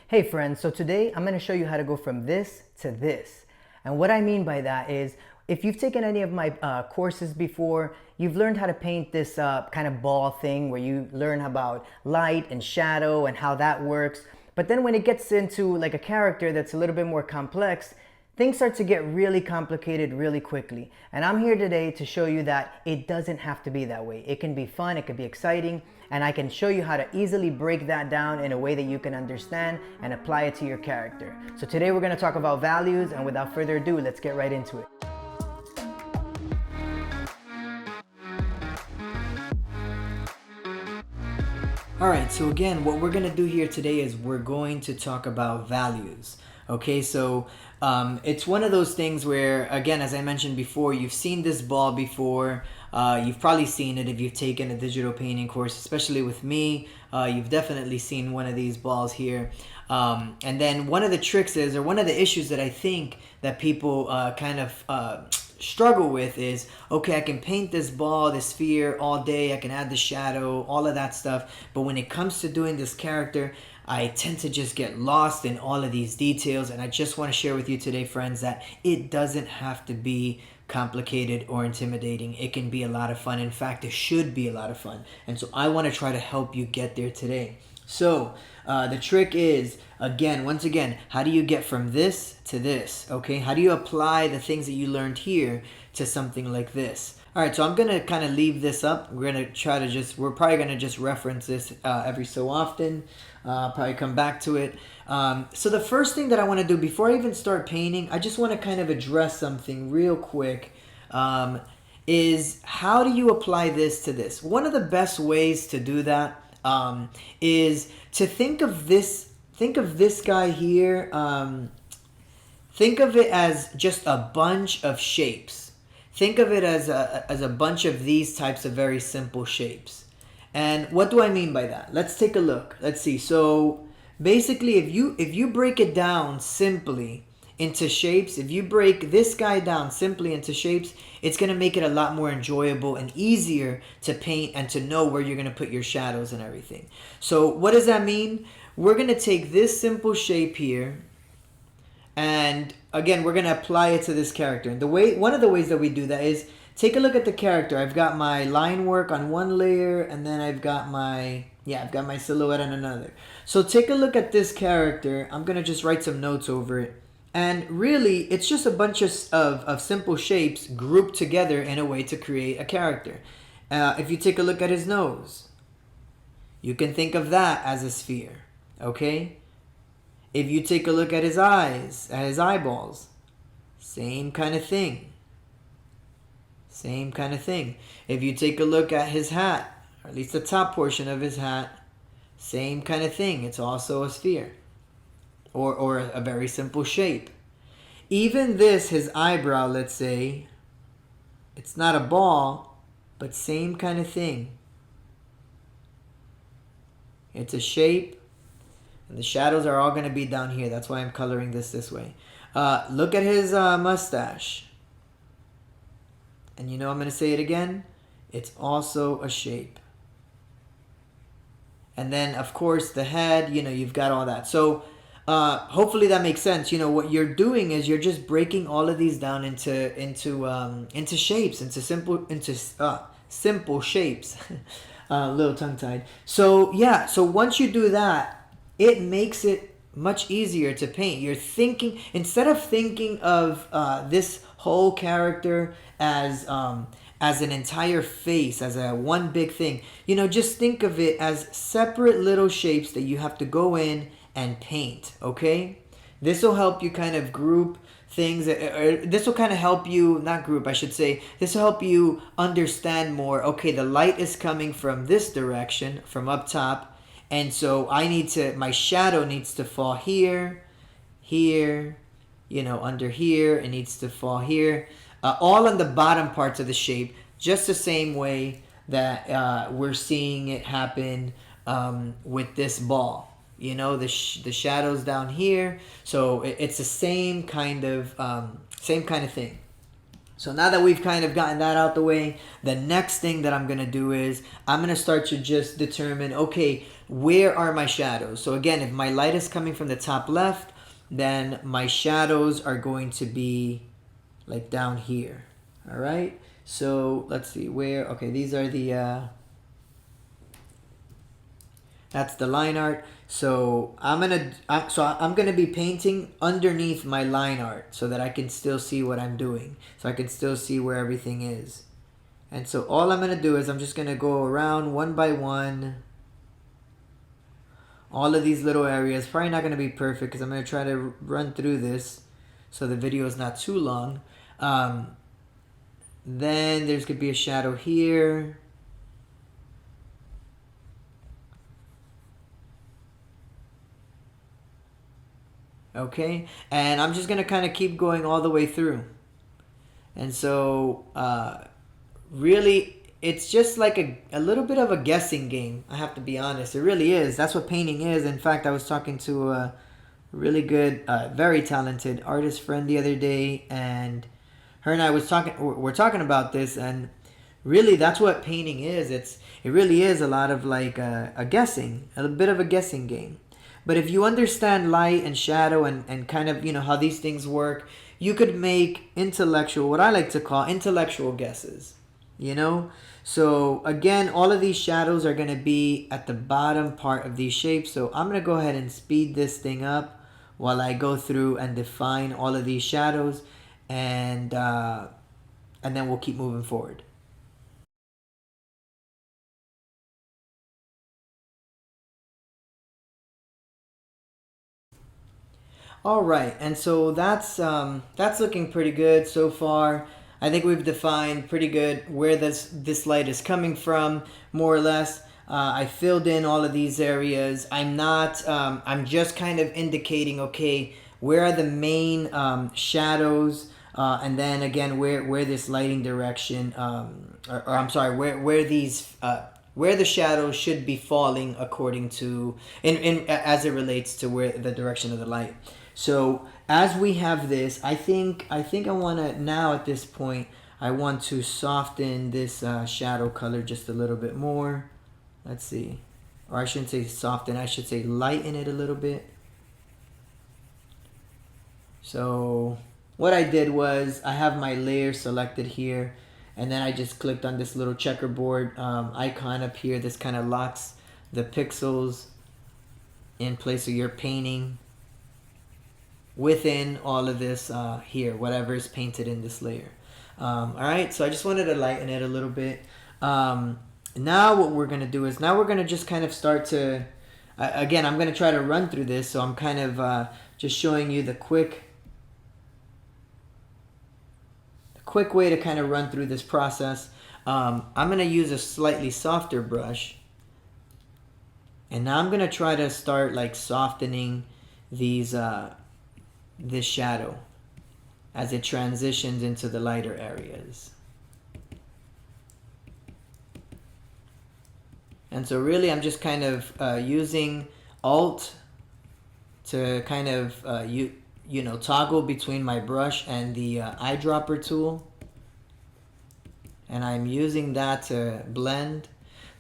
Hey friends, so today I'm going to show you how to go from this to this. And what I mean by that is, if you've taken any of my courses before, you've learned how to paint this kind of ball thing where you learn about light and shadow and how that works. But then when it gets into like a character that's a little bit more complex, things start to get really complicated really quickly. And I'm here today to show you that it doesn't have to be that way. It can be fun, it can be exciting, and I can show you how to easily break that down in a way that you can understand and apply it to your character. So today we're going to talk about values, and without further ado, let's get right into it. Alright, so again, what we're going to do here today is we're going to talk about values. Okay, so it's one of those things where, again, as I mentioned before, you've seen this ball before. You've probably seen it if you've taken a digital painting course, especially with me. You've definitely seen one of these balls here. And then one of the tricks is, or one of the issues that I think that people kind of struggle with is, okay, I can paint this ball, this sphere all day, I can add the shadow, all of that stuff, but when it comes to doing this character, I tend to just get lost in all of these details. And I just want to share with you today, friends, that it doesn't have to be complicated or intimidating. It can be a lot of fun. In fact, it should be a lot of fun. And so I want to try to help you get there today. So the trick is, once again, how do you get from this to this? Okay, how do you apply the things that you learned here to something like this? All right, so I'm going to kind of leave this up. We're probably going to just reference this every so often. Probably come back to it. So the first thing that I want to do before I even start painting, I just want to kind of address something real quick. Is how do you apply this to this? One of the best ways to do that is to think of this guy here. Think of it as just a bunch of shapes. Think of it as a bunch of these types of very simple shapes. And what do I mean by that? Let's take a look. Let's see. So basically, if you break it down simply into shapes, if you break this guy down simply into shapes, it's going to make it a lot more enjoyable and easier to paint and to know where you're going to put your shadows and everything. So what does that mean? We're going to take this simple shape here, and again, we're going to apply it to this character. And one of the ways that we do that is, take a look at the character. I've got my line work on one layer, and then I've got my silhouette on another. So take a look at this character. I'm going to just write some notes over it. And really, it's just a bunch of simple shapes grouped together in a way to create a character. If you take a look at his nose, you can think of that as a sphere, okay? If you take a look at his eyes, at his eyeballs, same kind of thing. Same kind of thing. If you take a look at his hat, or at least the top portion of his hat, same kind of thing. It's also a sphere. Or a very simple shape. Even this, his eyebrow, let's say, it's not a ball, but same kind of thing. It's a shape, and the shadows are all going to be down here. That's why I'm coloring this way. Look at his mustache. And you know I'm going to say it again. It's also a shape. And then, of course, the head, you've got all that. So hopefully that makes sense. What you're doing is you're just breaking all of these down into shapes, into simple shapes. A little tongue-tied. So yeah, so once you do that, it makes it much easier to paint. You're thinking, instead of thinking of this whole character as an entire face, as a one big thing, just think of it as separate little shapes that you have to go in and paint, okay? This will help you kind of group things, or this will kind of help you, not group, I should say, this will help you understand more, okay, the light is coming from this direction, from up top, and so my shadow needs to fall here, under here, it needs to fall here, all on the bottom parts of the shape, just the same way that we're seeing it happen with this ball. The shadows down here. So it's the same kind of thing. So now that we've kind of gotten that out the way, the next thing that I'm going to do is I'm going to start to just determine, okay, where are my shadows? So again, if my light is coming from the top left, then my shadows are going to be like down here. All right. So let's see where, okay, these are the, that's the line art. So I'm gonna be painting underneath my line art so that I can still see what I'm doing. So I can still see where everything is. And so all I'm gonna do is I'm just gonna go around one by one. All of these little areas. Probably not gonna be perfect because I'm gonna try to run through this so the video is not too long. Then there's gonna be a shadow here. Okay, and I'm just gonna kind of keep going all the way through. And so really it's just like a little bit of a guessing game. I have to be honest, it really is. That's what painting is. In fact, I was talking to a really good very talented artist friend the other day, and her and I we're talking about this, and really that's what painting is. It really is a lot of like a guessing, a bit of a guessing game. But if you understand light and shadow and kind of, you know, how these things work, you could make intellectual, what I like to call intellectual guesses, you know? So again, all of these shadows are going to be at the bottom part of these shapes. So I'm going to go ahead and speed this thing up while I go through and define all of these shadows, and then we'll keep moving forward. All right, and so that's looking pretty good so far. I think we've defined pretty good where this light is coming from, more or less. I filled in all of these areas. I'm just kind of indicating, okay, where are the main shadows, and then again where this lighting direction, or I'm sorry, where these where the shadows should be falling according to in as it relates to where the direction of the light. So as we have this, I think I want to now at this point I want to soften this shadow color just a little bit more. Let's see, or I shouldn't say soften. I should say lighten it a little bit. So what I did was I have my layer selected here, and then I just clicked on this little checkerboard icon up here. This kind of locks the pixels in place of your painting within all of this here, whatever is painted in this layer. All right, so I just wanted to lighten it a little bit. Now what we're going to do is now we're going to just kind of start to, again, I'm going to try to run through this, so I'm kind of just showing you the quick way to kind of run through this process. I'm going to use a slightly softer brush, and now I'm going to try to start like softening these this shadow as it transitions into the lighter areas. And so really I'm just kind of using Alt to kind of you know, toggle between my brush and the eyedropper tool, and I'm using that to blend.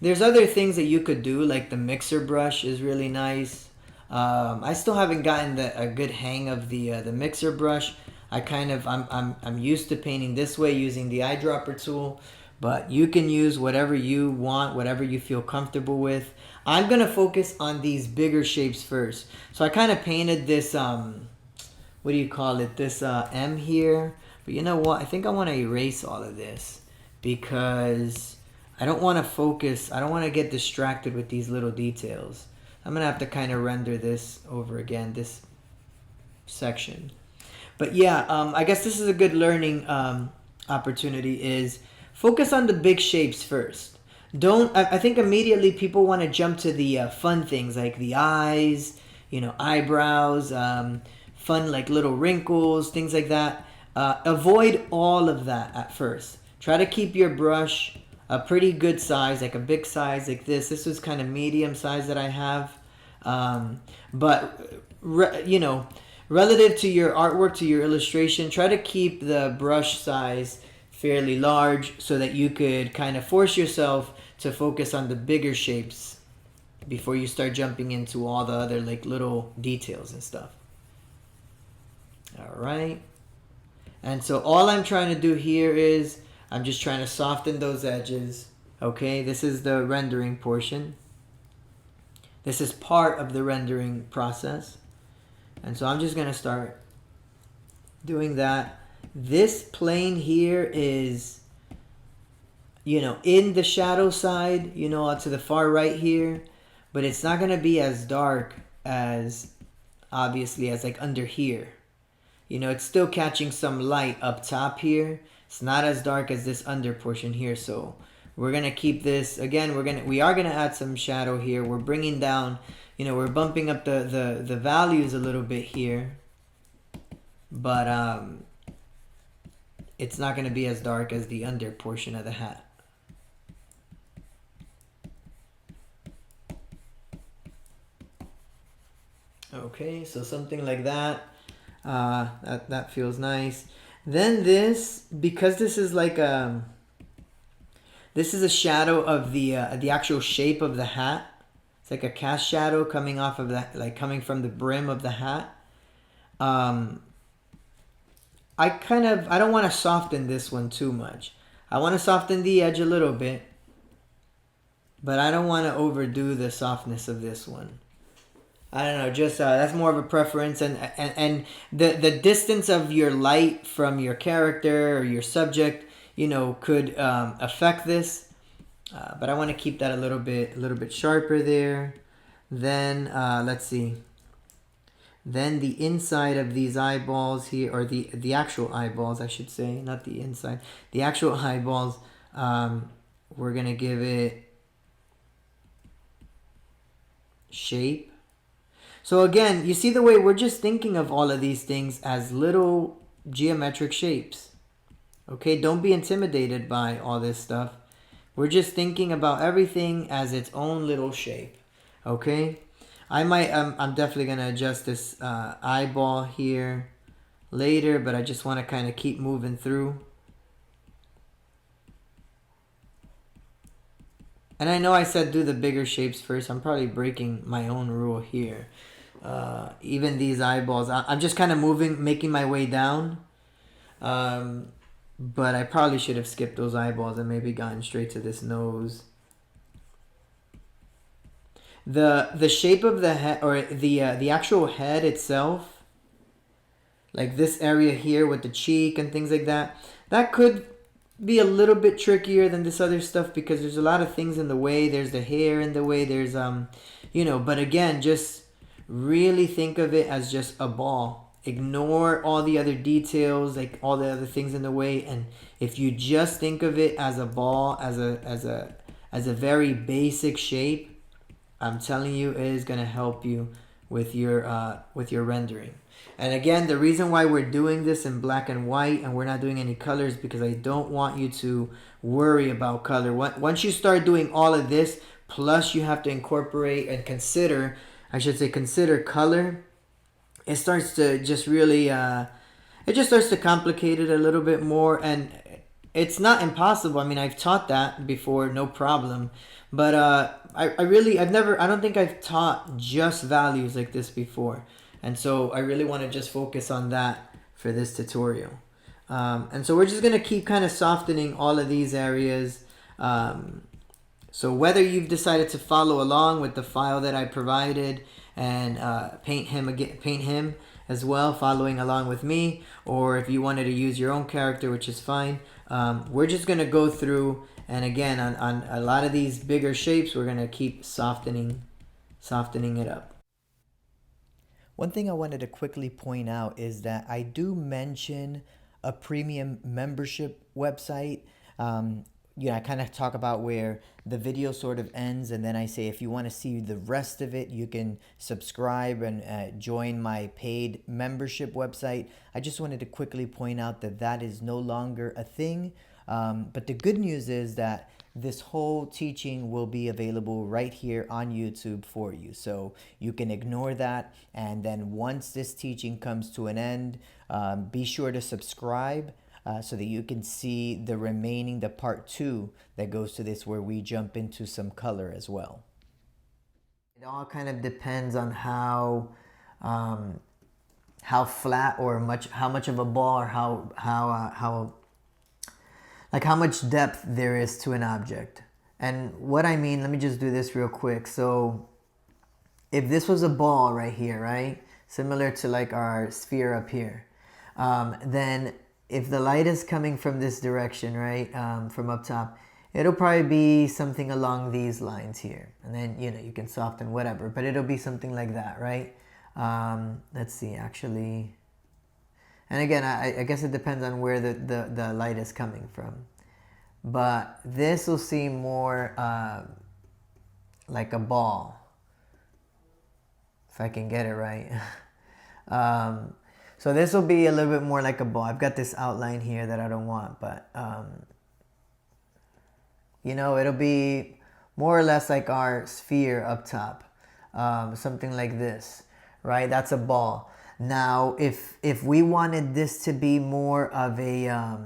There's other things that you could do, like the mixer brush is really nice. I still haven't gotten a good hang of the mixer brush. I'm used to painting this way using the eyedropper tool, but you can use whatever you want, whatever you feel comfortable with. I'm gonna focus on these bigger shapes first. So I kind of painted this what do you call it, this M here, but you know what, I think I want to erase all of this because I don't want to focus, I don't want to get distracted with these little details. I'm gonna have to kind of render this over again, this section. But yeah, I guess this is a good learning opportunity, is focus on the big shapes first. I think immediately people want to jump to the fun things like the eyes, you know, eyebrows, fun like little wrinkles, things like that. Avoid all of that at first. Try to keep your brush a pretty good size, like a big size like this. This was kind of medium size that I have. But, you know, relative to your artwork, to your illustration, try to keep the brush size fairly large so that you could kind of force yourself to focus on the bigger shapes before you start jumping into all the other like little details and stuff. All right. And so all I'm trying to do here is I'm just trying to soften those edges. Okay, this is the rendering portion. This is part of the rendering process. And so I'm just going to start doing that. This plane here is, you know, in the shadow side, you know, to the far right here. But it's not going to be as dark as, obviously, as like under here. You know, it's still catching some light up top here. It's not as dark as this under portion here. So we're going to keep this, again, we are going to add some shadow here. We're bringing down, you know, we're bumping up the values a little bit here. But it's not going to be as dark as the under portion of the hat. Okay, so something like that. That feels nice. Then this, because this is like this is a shadow of the actual shape of the hat. It's like a cast shadow coming off of that, like coming from the brim of the hat. I don't want to soften this one too much. I want to soften the edge a little bit, but I don't want to overdo the softness of this one. I don't know, just that's more of a preference, and the distance of your light from your character or your subject, you know, could affect this. But I want to keep that a little bit sharper there. Then let's see. Then the inside of these eyeballs here, or the actual eyeballs, I should say, not the inside. The actual eyeballs, we're gonna give it shape. So again, you see the way we're just thinking of all of these things as little geometric shapes. Okay, don't be intimidated by all this stuff. We're just thinking about everything as its own little shape. Okay, I'm definitely gonna adjust this eyeball here later, but I just want to kind of keep moving through. And I know I said do the bigger shapes first. I'm probably breaking my own rule here. Even these eyeballs, I'm just kind of making my way down. But I probably should have skipped those eyeballs and maybe gotten straight to this nose. The shape of the head, or the actual head itself, like this area here with the cheek and things like that, that could be a little bit trickier than this other stuff because there's a lot of things in the way. There's the hair in the way. There's you know, but again, just really think of it as just a ball. Ignore all the other details, like all the other things in the way, and if you just think of it as a ball, as a very basic shape, I'm telling you, it is going to help you with your rendering. And again, the reason why we're doing this in black and white and we're not doing any colors, because I don't want you to worry about color. Once you start doing all of this, plus you have to incorporate and consider color, it starts to just really, it just starts to complicate it a little bit more. And it's not impossible. I mean, I've taught that before, no problem. But I don't think I've taught just values like this before. And so I really want to just focus on that for this tutorial. And so we're just going to keep kind of softening all of these areas. So whether you've decided to follow along with the file that I provided and paint him as well, following along with me, or if you wanted to use your own character, which is fine, we're just going to go through, and again, on a lot of these bigger shapes, we're going to keep softening it up. One thing I wanted to quickly point out is that I do mention a premium membership website. I kind of talk about where the video sort of ends, and then I say if you want to see the rest of it, you can subscribe and join my paid membership website. I just wanted to quickly point out that that is no longer a thing. But the good news is that this whole teaching will be available right here on YouTube for you. So you can ignore that. And then once this teaching comes to an end, be sure to subscribe so that you can see the remaining, the part 2 that goes to this, where we jump into some color as well. It all kind of depends on how flat or how much of a ball, or how much depth there is to an object. And what I mean, let me just do this real quick. So if this was a ball right here, right, similar to like our sphere up here, then if the light is coming from this direction, right, from up top, it'll probably be something along these lines here. And then, you can soften whatever, but it'll be something like that, right? Let's see, actually. And again, I guess it depends on where the light is coming from. But this will seem more like a ball, if I can get it right. So this will be a little bit more like a ball. I've got this outline here that I don't want, but it'll be more or less like our sphere up top, something like this, right? That's a ball. Now, if we wanted this to be more of a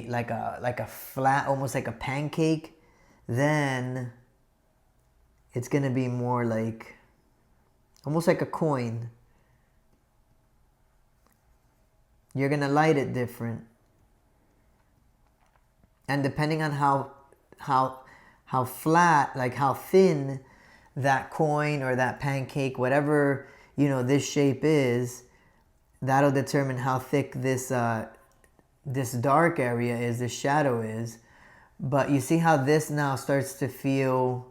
like a flat, almost like a pancake, then it's gonna be more like almost like a coin. You're gonna light it different, and depending on how flat, like how thin that coin or that pancake, whatever this shape is, that'll determine how thick this this dark area is, this shadow is. But you see how this now starts to feel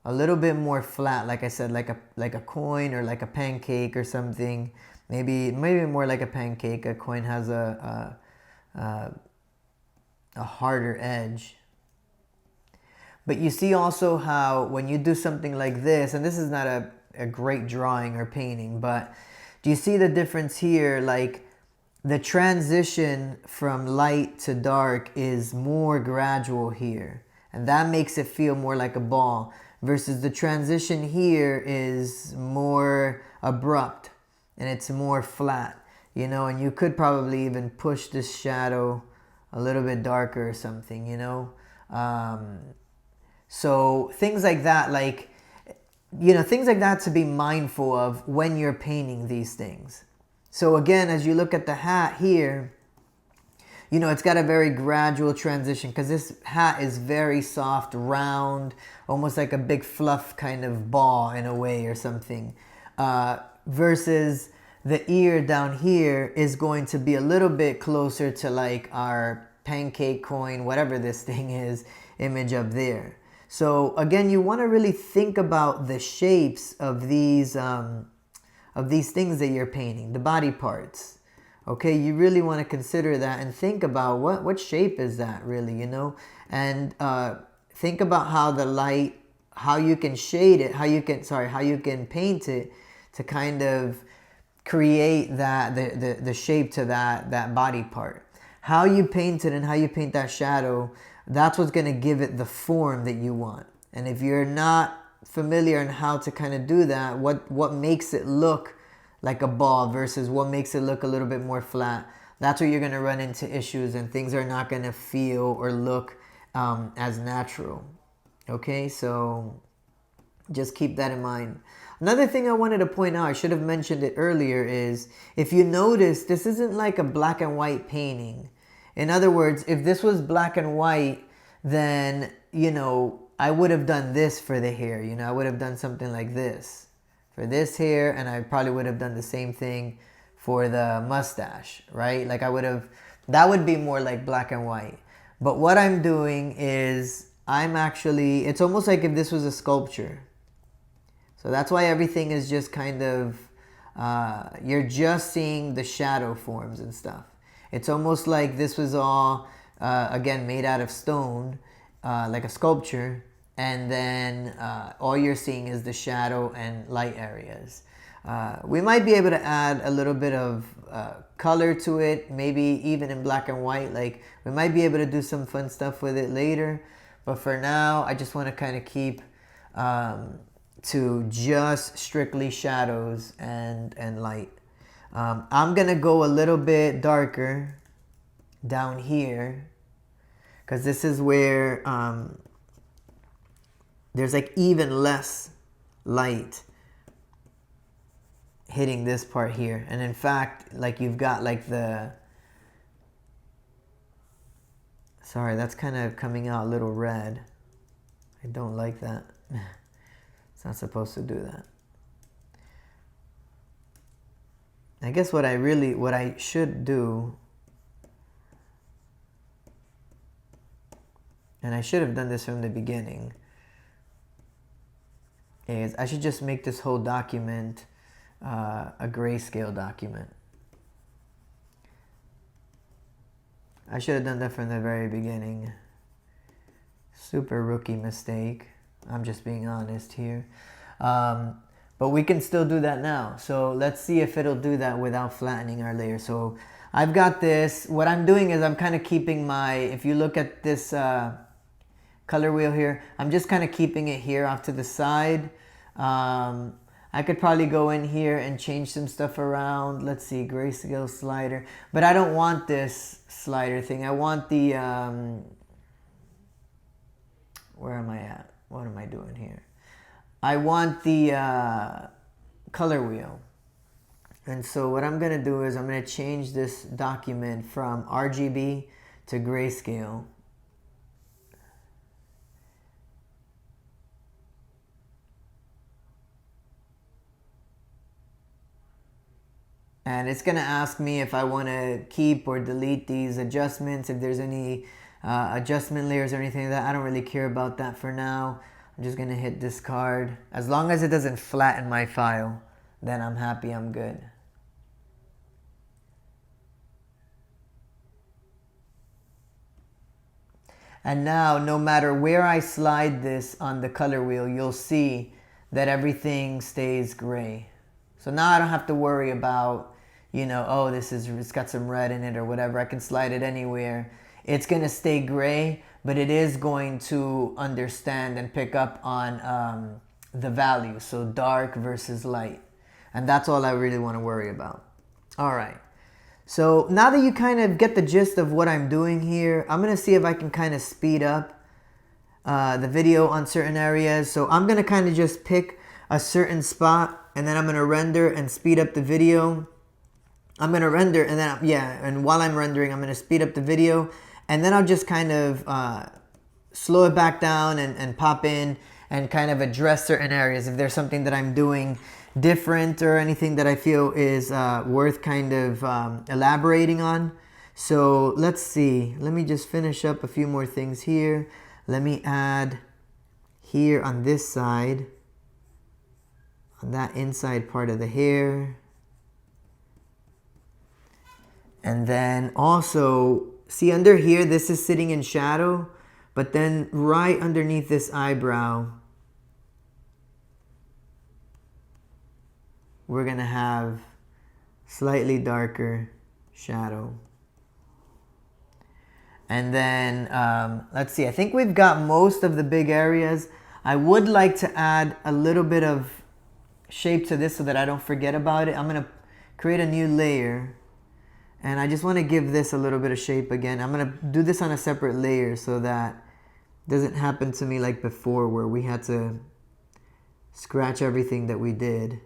a little bit more flat, like I said, like a coin or like a pancake or something. Maybe more like a pancake. A coin has a harder edge. But you see also how when you do something like this, and this is not a great drawing or painting, but do you see the difference here? Like the transition from light to dark is more gradual here, and that makes it feel more like a ball, versus the transition here is more abrupt and it's more flat, and you could probably even push this shadow a little bit darker or something, so things like that, things like that to be mindful of when you're painting these things. So again, as you look at the hat here, it's got a very gradual transition, because this hat is very soft, round, almost like a big fluff kind of ball in a way or something. Versus the ear down here is going to be a little bit closer to like our pancake coin, whatever this thing is, image up there. So again, you want to really think about the shapes of these things that you're painting, the body parts. Okay, you really want to consider that and think about what shape is that really, and think about how the light, how you can shade it, how you can paint it to kind of create that the shape to that body part. How you paint it and how you paint that shadow, that's what's going to give it the form that you want. And if you're not familiar in how to kind of do that, what makes it look like a ball versus what makes it look a little bit more flat, that's where you're going to run into issues, and things are not going to feel or look as natural. Okay, so just keep that in mind. Another thing I wanted to point out, I should have mentioned it earlier, is if you notice, this isn't like a black and white painting. In other words, if this was black and white, then, I would have done this for the hair. I would have done something like this for this hair, and I probably would have done the same thing for the mustache, right? Like that would be more like black and white. But what I'm doing is it's almost like if this was a sculpture. So that's why everything is just kind of, you're just seeing the shadow forms and stuff. It's almost like this was all, again, made out of stone, like a sculpture, and then all you're seeing is the shadow and light areas. We might be able to add a little bit of color to it, maybe even in black and white. Like, we might be able to do some fun stuff with it later. But for now, I just want to kind of keep to just strictly shadows and light. I'm going to go a little bit darker down here, because this is where there's like even less light hitting this part here. And in fact, like, you've got like the, sorry, that's kind of coming out a little red. I don't like that. It's not supposed to do that. I guess what I should do, and I should have done this from the beginning, is I should just make this whole document a grayscale document. I should have done that from the very beginning. Super rookie mistake. I'm just being honest here. But we can still do that now. So let's see if it'll do that without flattening our layer. So I've got this. What I'm doing is I'm kind of keeping my, if you look at this color wheel here, I'm just kind of keeping it here off to the side. I could probably go in here and change some stuff around. Let's see, grayscale slider. But I don't want this slider thing. I want the, where am I at? What am I doing here? I want the color wheel. And so what I'm going to do is I'm going to change this document from RGB to grayscale. And it's going to ask me if I want to keep or delete these adjustments, if there's any adjustment layers or anything like that. I don't really care about that for now. I'm just going to hit discard. As long as it doesn't flatten my file, then I'm happy, I'm good. And now, no matter where I slide this on the color wheel, you'll see that everything stays gray. So now I don't have to worry about, you know, oh, it's got some red in it or whatever. I can slide it anywhere. It's going to stay gray, but it is going to understand and pick up on the value. So dark versus light. And that's all I really want to worry about. All right. So now that you kind of get the gist of what I'm doing here, I'm going to see if I can kind of speed up the video on certain areas. So I'm going to kind of just pick a certain spot, and then I'm going to render and speed up the video. I'm going to render, and then, and while I'm rendering, I'm going to speed up the video. And then I'll just kind of slow it back down and pop in and kind of address certain areas. If there's something that I'm doing different or anything that I feel is worth kind of elaborating on. So let's see. Let me just finish up a few more things here. Let me add here on this side, on that inside part of the hair. And then also, see under here, this is sitting in shadow, but then right underneath this eyebrow, we're going to have slightly darker shadow. And then, let's see, I think we've got most of the big areas. I would like to add a little bit of shape to this so that I don't forget about it. I'm going to create a new layer. And I just want to give this a little bit of shape again. I'm going to do this on a separate layer so that it doesn't happen to me like before where we had to scratch everything that we did.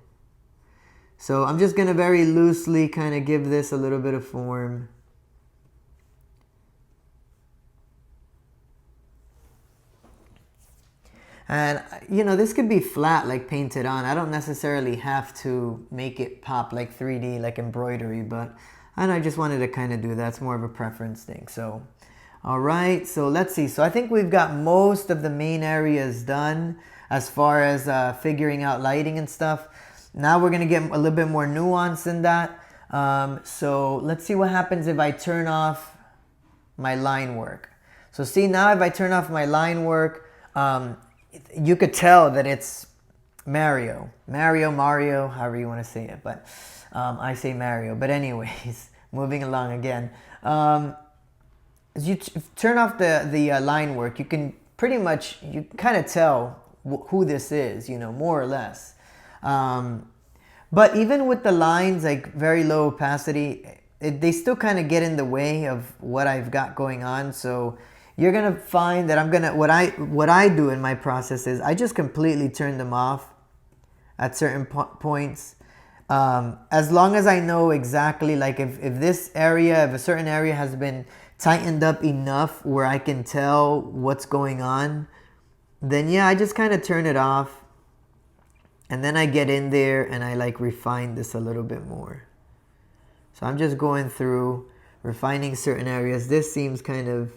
So I'm just going to very loosely kind of give this a little bit of form. And, you know, this could be flat, like painted on. I don't necessarily have to make it pop like 3D, like embroidery, but I just wanted to kind of do that. It's more of a preference thing. So, all right, so let's see. So I think we've got most of the main areas done as far as figuring out lighting and stuff. Now we're going to get a little bit more nuance in that. So let's see what happens if I turn off my line work. So see, now if I turn off my line work, you could tell that it's Mario, however you want to say it, but I say Mario. But anyways, moving along again. As you turn off the line work, you can pretty much, you kind of tell who this is, you know, more or less. But even with the lines, like very low opacity, they still kind of get in the way of what I've got going on. So you're gonna find that what I do in my process is I just completely turn them off at certain points. As long as I know exactly, like if a certain area has been tightened up enough where I can tell what's going on, then yeah, I just kind of turn it off. And then I get in there and I like refine this a little bit more. So I'm just going through, refining certain areas. This seems kind of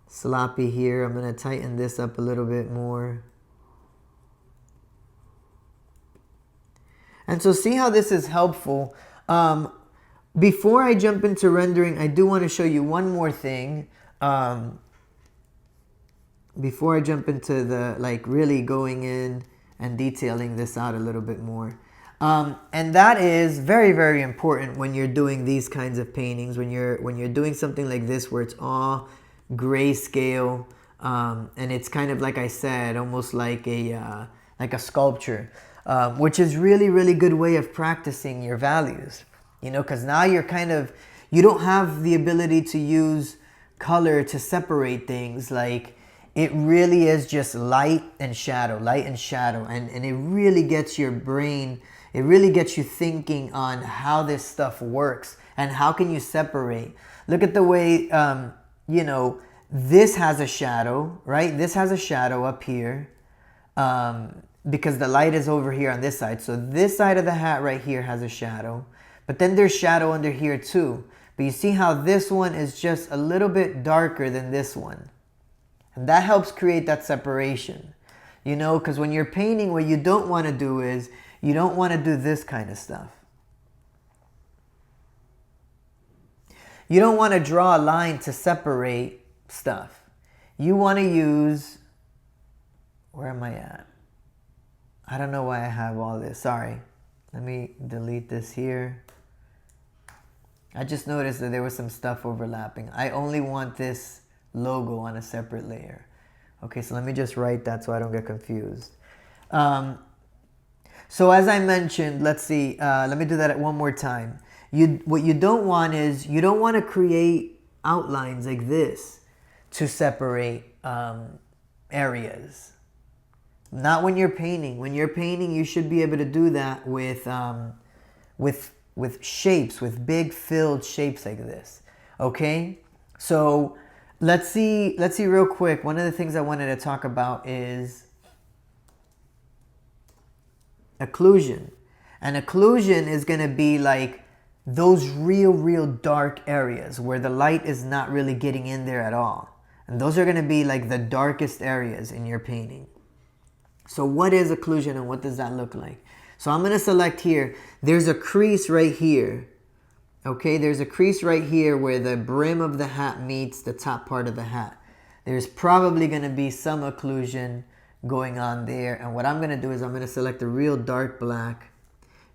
sloppy here. I'm going to tighten this up a little bit more. And so see how this is helpful. Before I jump into rendering, I do want to show you one more thing. Before I jump into the like really going in and detailing this out a little bit more. And that is very, very important when you're doing these kinds of paintings, when you're doing something like this where it's all grayscale, and it's kind of, like I said, almost like a sculpture, which is really, really good way of practicing your values, you know, because now you don't have the ability to use color to separate things. Like, it really is just light and shadow, and it really gets your brain, it really gets you thinking on how this stuff works and how can you separate. Look at the way, you know, this has a shadow, right? This has a shadow up here because the light is over here on this side. So this side of the hat right here has a shadow, but then there's shadow under here too. But you see how this one is just a little bit darker than this one. And that helps create that separation, you know, because when you're painting, what you don't want to do is, you don't want to do this kind of stuff. You don't want to draw a line to separate stuff. You want to use, where am I at? I don't know why I have all this. Sorry. Let me delete this here. I just noticed that there was some stuff overlapping. I only want this logo on a separate layer. Okay, so let me just write that so I don't get confused. So as I mentioned, let's see, let me do that one more time. What you don't want is, you don't want to create outlines like this to separate areas. Not when you're painting. When you're painting, you should be able to do that with shapes, with big filled shapes like this. Okay, so let's see real quick. One of the things I wanted to talk about is occlusion. And occlusion is going to be like those real dark areas where the light is not really getting in there at all. And those are going to be like the darkest areas in your painting. So what is occlusion and what does that look like? So I'm going to select here. There's a crease right here. Okay, there's a crease right here where the brim of the hat meets the top part of the hat. There's probably going to be some occlusion going on there. And what I'm going to do is I'm going to select a real dark black.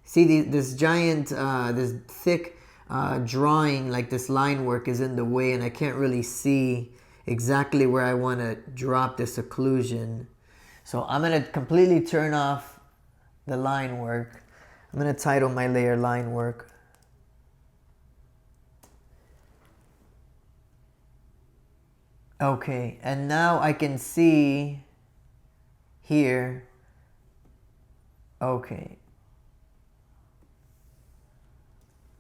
See, this giant, this thick drawing, like this line work is in the way, and I can't really see exactly where I want to drop this occlusion. So I'm going to completely turn off the line work. I'm going to title my layer line work. Okay, and now I can see here. Okay.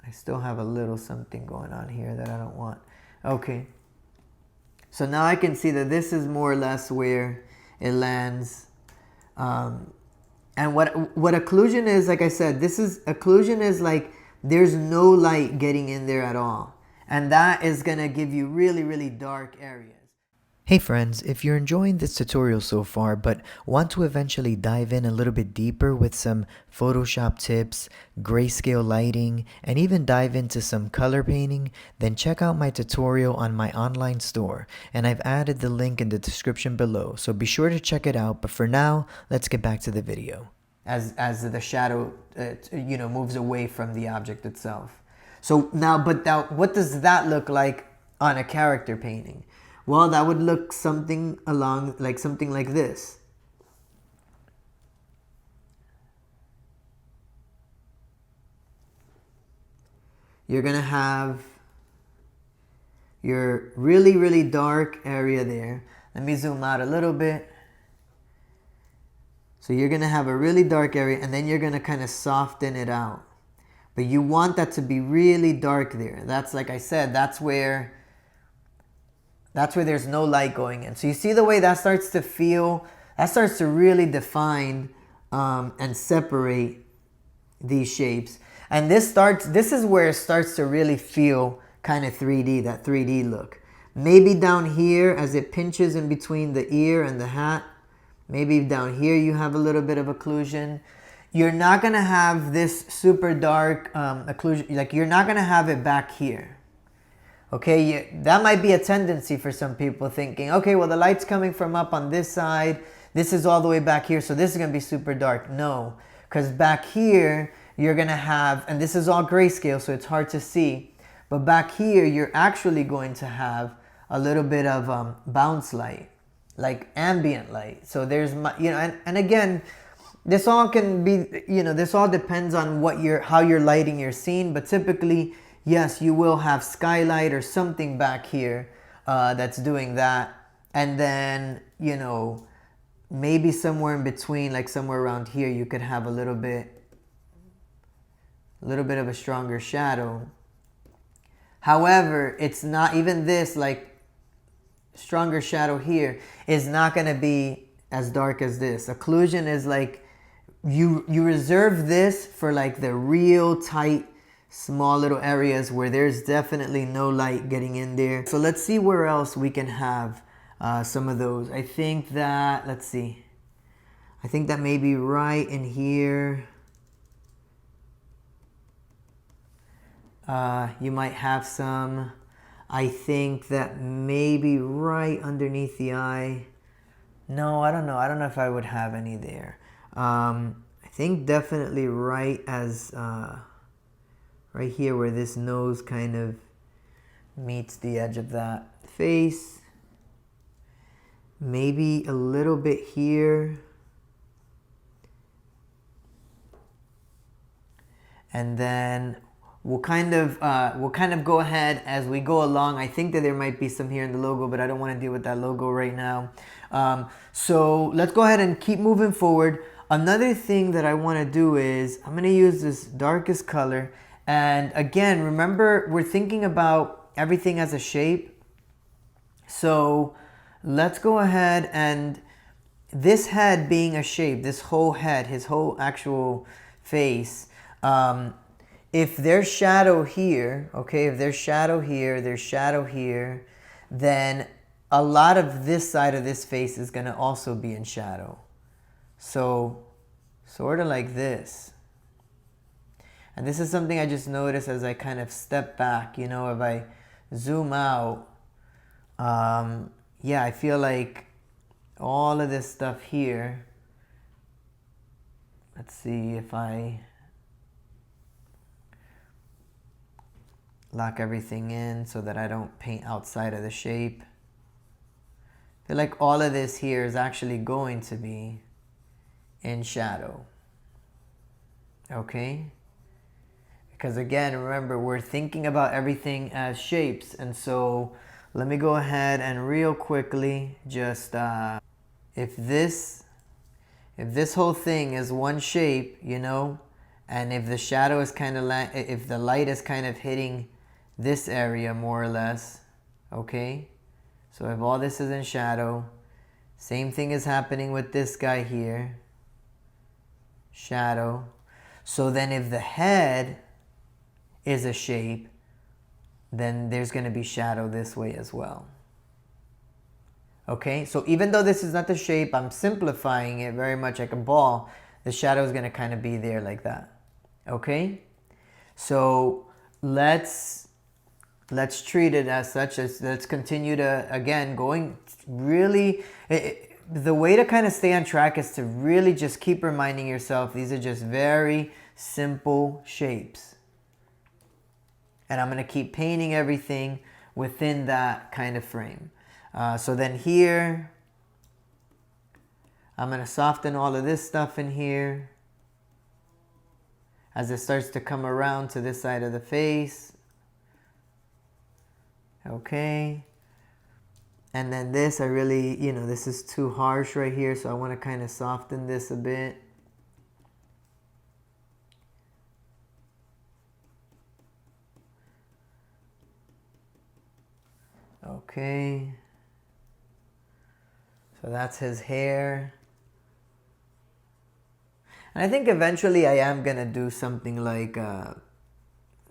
I still have a little something going on here that I don't want. Okay. So now I can see that this is more or less where it lands. And what occlusion is, like I said, occlusion is like there's no light getting in there at all. And that is going to give you really dark areas. Hey friends, if you're enjoying this tutorial so far but want to eventually dive in a little bit deeper with some Photoshop tips, grayscale lighting, and even dive into some color painting, then check out my tutorial on my online store, and I've added the link in the description below, so be sure to check it out. But for now, let's get back to the video. As the shadow moves away from the object itself. So now, what does that look like on a character painting? Well, that would look something like this. You're gonna have your really, really dark area there. Let me zoom out a little bit. So you're gonna have a really dark area, and then you're gonna kind of soften it out. But you want that to be really dark there. That's, like I said, that's where there's no light going in. So you see the way that starts to really define and separate these shapes. And this is where it starts to really feel kind of 3D, that 3D look. Maybe down here as it pinches in between the ear and the hat, maybe down here you have a little bit of occlusion. You're not gonna have this super dark occlusion, like you're not gonna have it back here. Okay, that might be a tendency for some people, thinking, okay, well, the light's coming from up on this side. This is all the way back here, so this is going to be super dark. No, because back here, you're going to have, and this is all grayscale, so it's hard to see. But back here, you're actually going to have a little bit of bounce light, like ambient light. So there's, and again, this all can be, this all depends on how you're lighting your scene, but typically, yes, you will have skylight or something back here that's doing that. And then, maybe somewhere in between, like somewhere around here, you could have a little bit of a stronger shadow. However, it's not, even this, like, stronger shadow here is not going to be as dark as this. Occlusion is like, you reserve this for like the real tight, small little areas where there's definitely no light getting in there. So let's see where else we can have some of those. I think that, let's see. I think that maybe right in here, you might have some. I think that maybe right underneath the eye. No, I don't know. I don't know if I would have any there. I think definitely right here where this nose kind of meets the edge of that face. Maybe a little bit here. And then we'll kind of go ahead as we go along. I think that there might be some here in the logo, but I don't want to deal with that logo right now. So let's go ahead and keep moving forward. Another thing that I want to do is I'm going to use this darkest color. And again, remember, we're thinking about everything as a shape. So let's go ahead and this head being a shape, this whole head, his whole actual face, if there's shadow here, okay, if there's shadow here, there's shadow here, then a lot of this side of this face is going to also be in shadow. So sort of like this. And this is something I just noticed as I kind of step back, if I zoom out, yeah, I feel like all of this stuff here, let's see if I lock everything in so that I don't paint outside of the shape. I feel like all of this here is actually going to be in shadow, okay? Because again, remember, we're thinking about everything as shapes. And so let me go ahead and real quickly just, if this whole thing is one shape, and if the shadow is kind of, if the light is kind of hitting this area more or less, okay? So if all this is in shadow, same thing is happening with this guy here, shadow. So then if the head is a shape, then there's going to be shadow this way as well. Okay, so even though this is not the shape, I'm simplifying it very much like a ball. The shadow is going to kind of be there like that. Okay, so let's treat it as such. Let's continue to, again, going really, the way to kind of stay on track is to really just keep reminding yourself these are just very simple shapes. And I'm going to keep painting everything within that kind of frame. So then here, I'm going to soften all of this stuff in here as it starts to come around to this side of the face. Okay. And then this, I really, this is too harsh right here, so I want to kind of soften this a bit. Okay. So that's his hair. And I think eventually I am going to do something like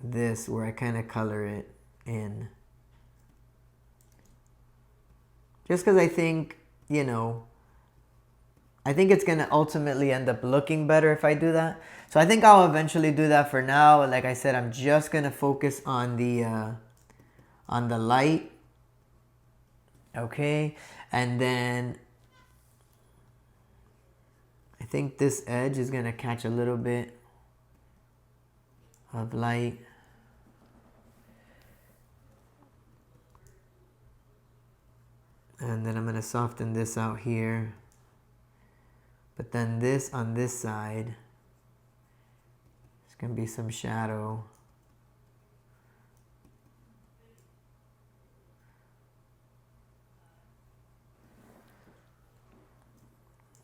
this, where I kind of color it in. Just because I think, I think it's going to ultimately end up looking better if I do that. So I think I'll eventually do that. For now, like I said, I'm just going to focus on the light. Okay. And then I think this edge is going to catch a little bit of light. And then I'm going to soften this out here. But then this on this side, it's going to be some shadow.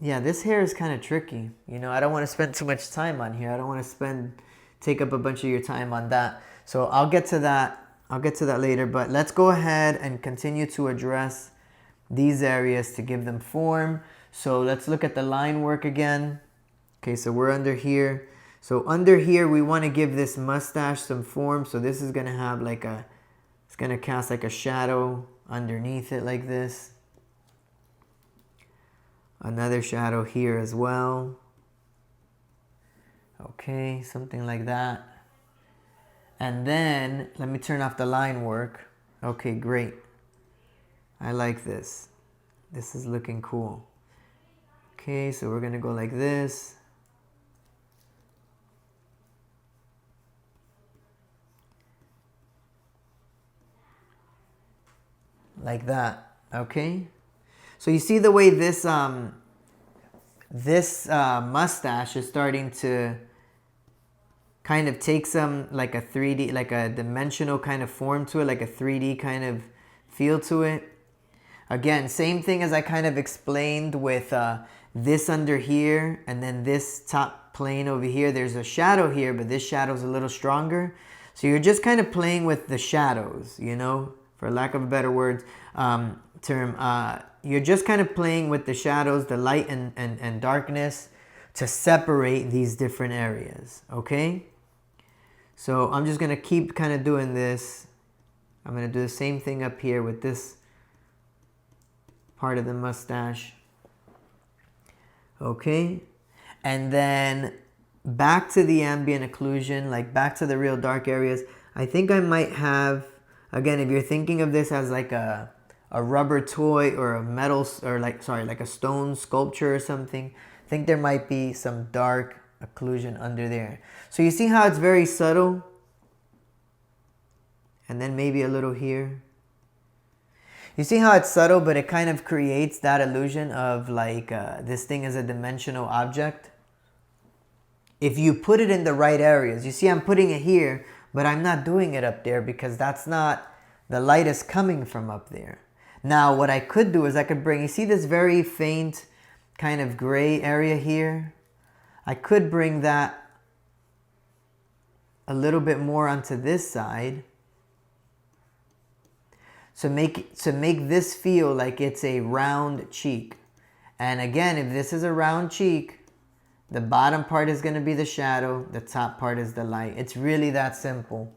Yeah, this hair is kind of tricky. I don't want to spend too much time on here. I don't want to take up a bunch of your time on that. So I'll get to that. I'll get to that later. But let's go ahead and continue to address these areas to give them form. So let's look at the line work again. Okay, so we're under here. So under here, we want to give this mustache some form. So this is going to have it's going to cast like a shadow underneath it like this. Another shadow here as well. Okay, something like that. And then, let me turn off the line work. Okay, great. I like this. This is looking cool. Okay, so we're going to go like this. Like that. Okay. So you see the way this mustache is starting to kind of take some like a 3D, like a dimensional kind of form to it, like a 3D kind of feel to it. Again, same thing as I kind of explained with this under here and then this top plane over here. There's a shadow here, but this shadow is a little stronger. So you're just kind of playing with the shadows, for lack of a better word, you're just kind of playing with the shadows, the light and darkness to separate these different areas, okay? So I'm just going to keep kind of doing this. I'm going to do the same thing up here with this part of the mustache. Okay? And then back to the ambient occlusion, like back to the real dark areas. I think I might have, again, if you're thinking of this as like a rubber toy or a metal, or like a stone sculpture or something, I think there might be some dark occlusion under there. So you see how it's very subtle? And then maybe a little here. You see how it's subtle, but it kind of creates that illusion of like this thing is a dimensional object. If you put it in the right areas, you see I'm putting it here, but I'm not doing it up there because that's not, the light is coming from up there. Now what I could do is I could bring, you see this very faint kind of gray area here? I could bring that a little bit more onto this side. To make this feel like it's a round cheek. And again, if this is a round cheek, the bottom part is going to be the shadow, the top part is the light. It's really that simple.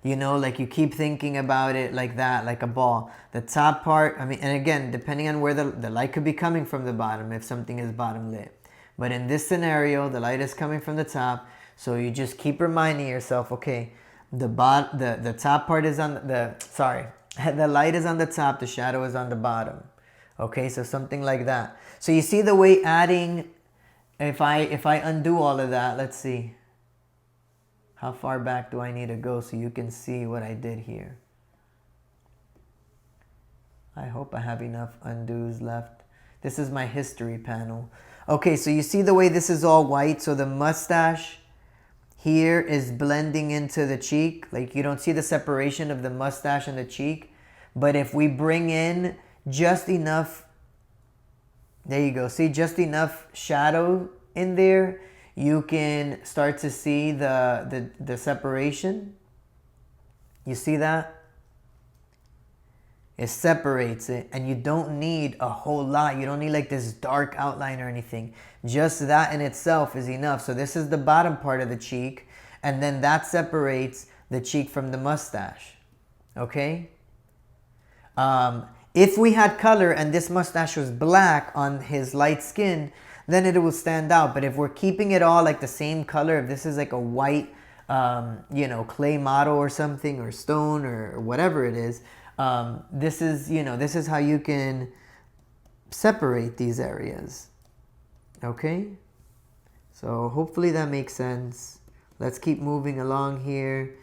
You know, like you keep thinking about it like that, like a ball. The top part, I mean, and again, depending on where the light could be coming from the bottom if something is bottom lit. But in this scenario, the light is coming from the top. So you just keep reminding yourself, okay, the top part is on the light is on the top, the shadow is on the bottom. Okay, so something like that. So you see the way adding, if I undo all of that, let's see. How far back do I need to go so you can see what I did here? I hope I have enough undos left. This is my history panel. Okay, so you see the way this is all white, so the mustache here is blending into the cheek. Like you don't see the separation of the mustache and the cheek. But if we bring in just enough, there you go, see just enough shadow in there, you can start to see the separation. You see that? It separates it, and you don't need a whole lot. You don't need like this dark outline or anything. Just that in itself is enough. So this is the bottom part of the cheek, and then that separates the cheek from the mustache. Okay? If we had color and this mustache was black on his light skin, then it will stand out. But if we're keeping it all like the same color, if this is like a white, clay model or something, or stone or whatever it is, this is how you can separate these areas. Okay? So hopefully that makes sense. Let's keep moving along here.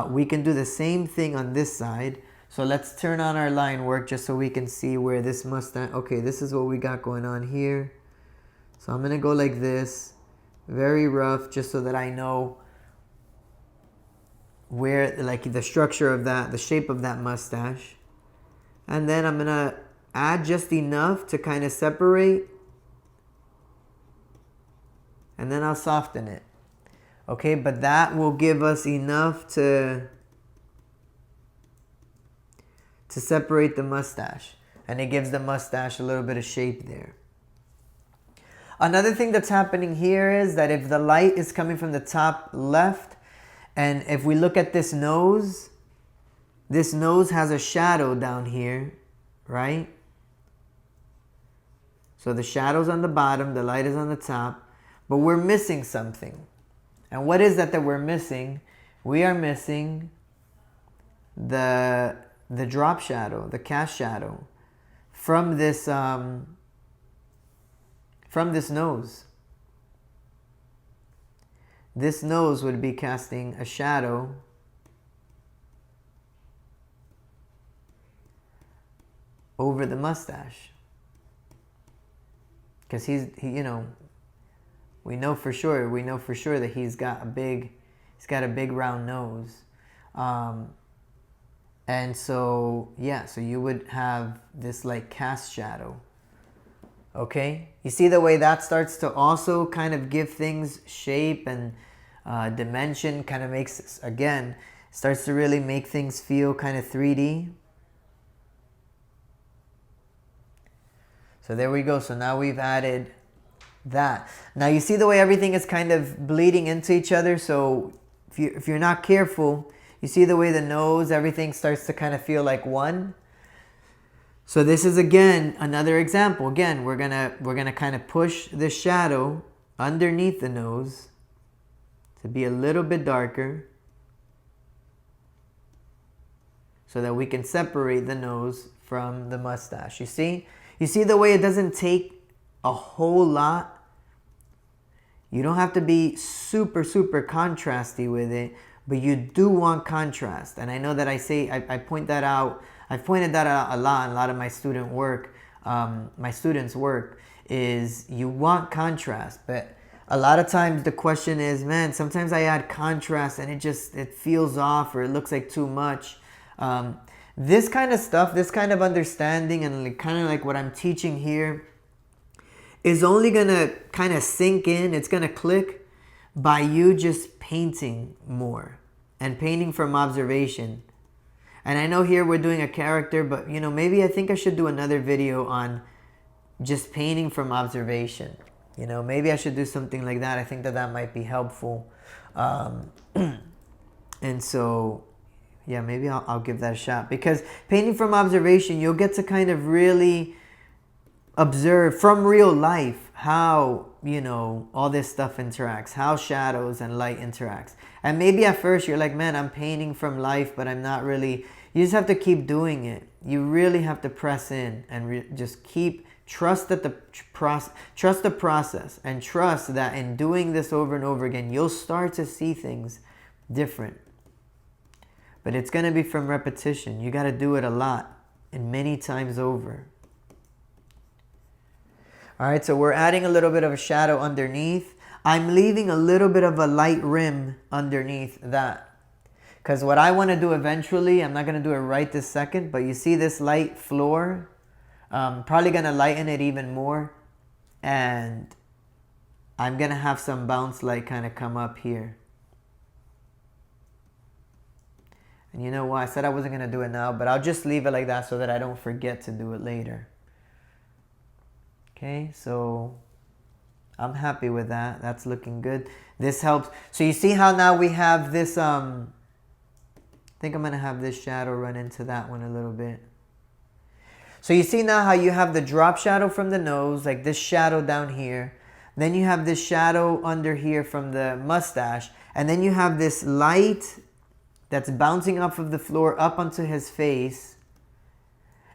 We can do the same thing on this side. So let's turn on our line work just so we can see where this mustache, okay, this is what we got going on here. So I'm going to go like this, very rough, just so that I know where, like the structure of that, the shape of that mustache. And then I'm going to add just enough to kind of separate. And then I'll soften it. Okay, but that will give us enough to separate the mustache. And it gives the mustache a little bit of shape there. Another thing that's happening here is that if the light is coming from the top left, and if we look at this nose has a shadow down here, right? So the shadow's on the bottom, the light is on the top, but we're missing something. And what is that we're missing? We are missing the drop shadow, the cast shadow from this nose. This nose would be casting a shadow over the mustache. Because we know for sure that he's got a big round nose. And so, yeah, so you would have this like cast shadow. Okay, you see the way that starts to also kind of give things shape and dimension, kind of makes, again, starts to really make things feel kind of 3D. So there we go. So now we've added that. Now you see the way everything is kind of bleeding into each other. So if you're not careful, you see the way the nose, everything starts to kind of feel like one. So this is again another example. Again, we're gonna kind of push the shadow underneath the nose to be a little bit darker, so that we can separate the nose from the mustache. You see the way it doesn't take a whole lot. You don't have to be super contrasty with it, but you do want contrast. And I know that I point that out. I've pointed that out a lot of my students' work, is you want contrast. But a lot of times the question is, man, sometimes I add contrast and it feels off, or it looks like too much. This kind of stuff, this kind of understanding, and kind of like what I'm teaching here, is only gonna kind of sink in. It's gonna click by you just painting more and painting from observation. And I know here we're doing a character, but maybe I think I should do another video on just painting from observation. Maybe I should do something like that. I think that might be helpful. And so, Yeah, maybe I'll give that a shot, because painting from observation, you'll get to kind of really observe from real life how, you know, all this stuff interacts, how shadows and light interacts. And maybe at first you're like, man, I'm painting from life, but I'm not really. You just have to keep doing it. You really have to press in and just keep trust the process, and trust that in doing this over and over again, you'll start to see things different. But it's going to be from repetition. You got to do it a lot and many times over. All right, so we're adding a little bit of a shadow underneath. I'm leaving a little bit of a light rim underneath that. Because what I want to do eventually, I'm not going to do it right this second, but you see this light floor? Probably going to lighten it even more. And I'm going to have some bounce light kind of come up here. And you know what? I said I wasn't going to do it now, but I'll just leave it like that so that I don't forget to do it later. Okay, so I'm happy with that. That's looking good. This helps. So you see how now we have this, I think I'm going to have this shadow run into that one a little bit. So you see now how you have the drop shadow from the nose, like this shadow down here. Then you have this shadow under here from the mustache. And then you have this light that's bouncing off of the floor up onto his face.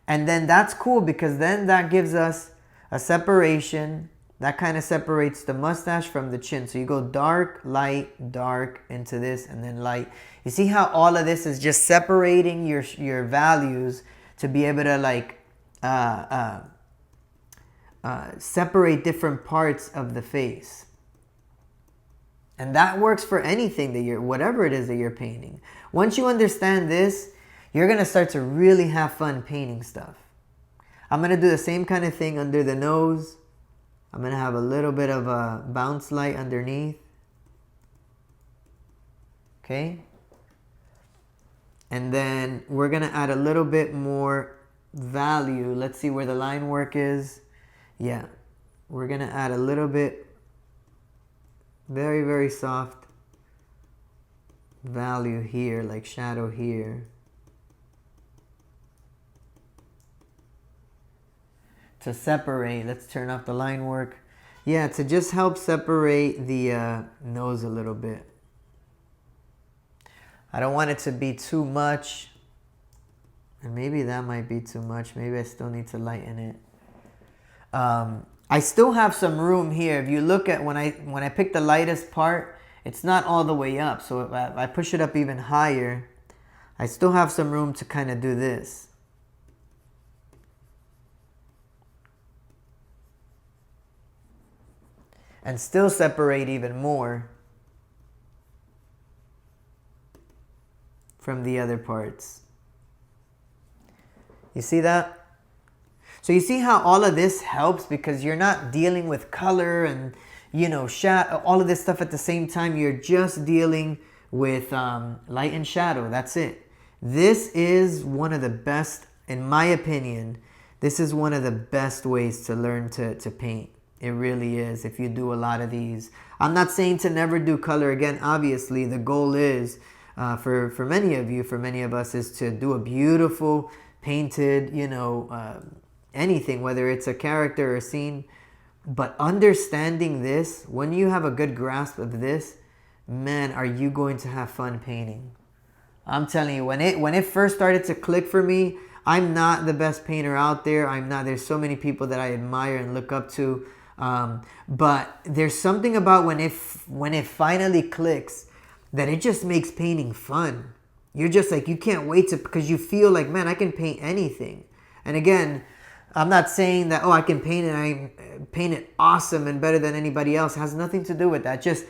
And then that's cool, because then that gives us a separation. That kind of separates the mustache from the chin. So you go dark, light, dark into this, and then light. You see how all of this is just separating your values to be able to like separate different parts of the face. And that works for anything that you're, whatever it is that you're painting. Once you understand this, you're going to start to really have fun painting stuff. I'm going to do the same kind of thing under the nose. I'm going to have a little bit of a bounce light underneath. Okay. And then we're going to add a little bit more value. Let's see where the line work is. Yeah. We're going to add a little bit, very, very soft value here, like shadow here. To separate, let's turn off the line work. Yeah, to just help separate the nose a little bit. I don't want it to be too much. And maybe that might be too much. Maybe I still need to lighten it. I still have some room here. If you look at when I pick the lightest part, it's not all the way up. So if I push it up even higher, I still have some room to kind of do this. And still separate even more from the other parts. You see that? So you see how all of this helps, because you're not dealing with color and, you know, all of this stuff at the same time. You're just dealing with light and shadow. That's it. This is one of the best, in my opinion, this is one of the best ways to learn to paint. It really is, if you do a lot of these. I'm not saying to never do color again. Obviously, the goal is, for many of you, for many of us, is to do a beautiful painted, you know, anything, whether it's a character or a scene. But understanding this, when you have a good grasp of this, man, are you going to have fun painting. I'm telling you, when it first started to click for me, I'm not the best painter out there. I'm not. There's so many people that I admire and look up to. But there's something about when it finally clicks that it just makes painting fun. You're just like, you can't wait to, because you feel like, man, I can paint anything. And again, I'm not saying that, oh, I can paint it, I paint it awesome and better than anybody else. It has nothing to do with that. Just,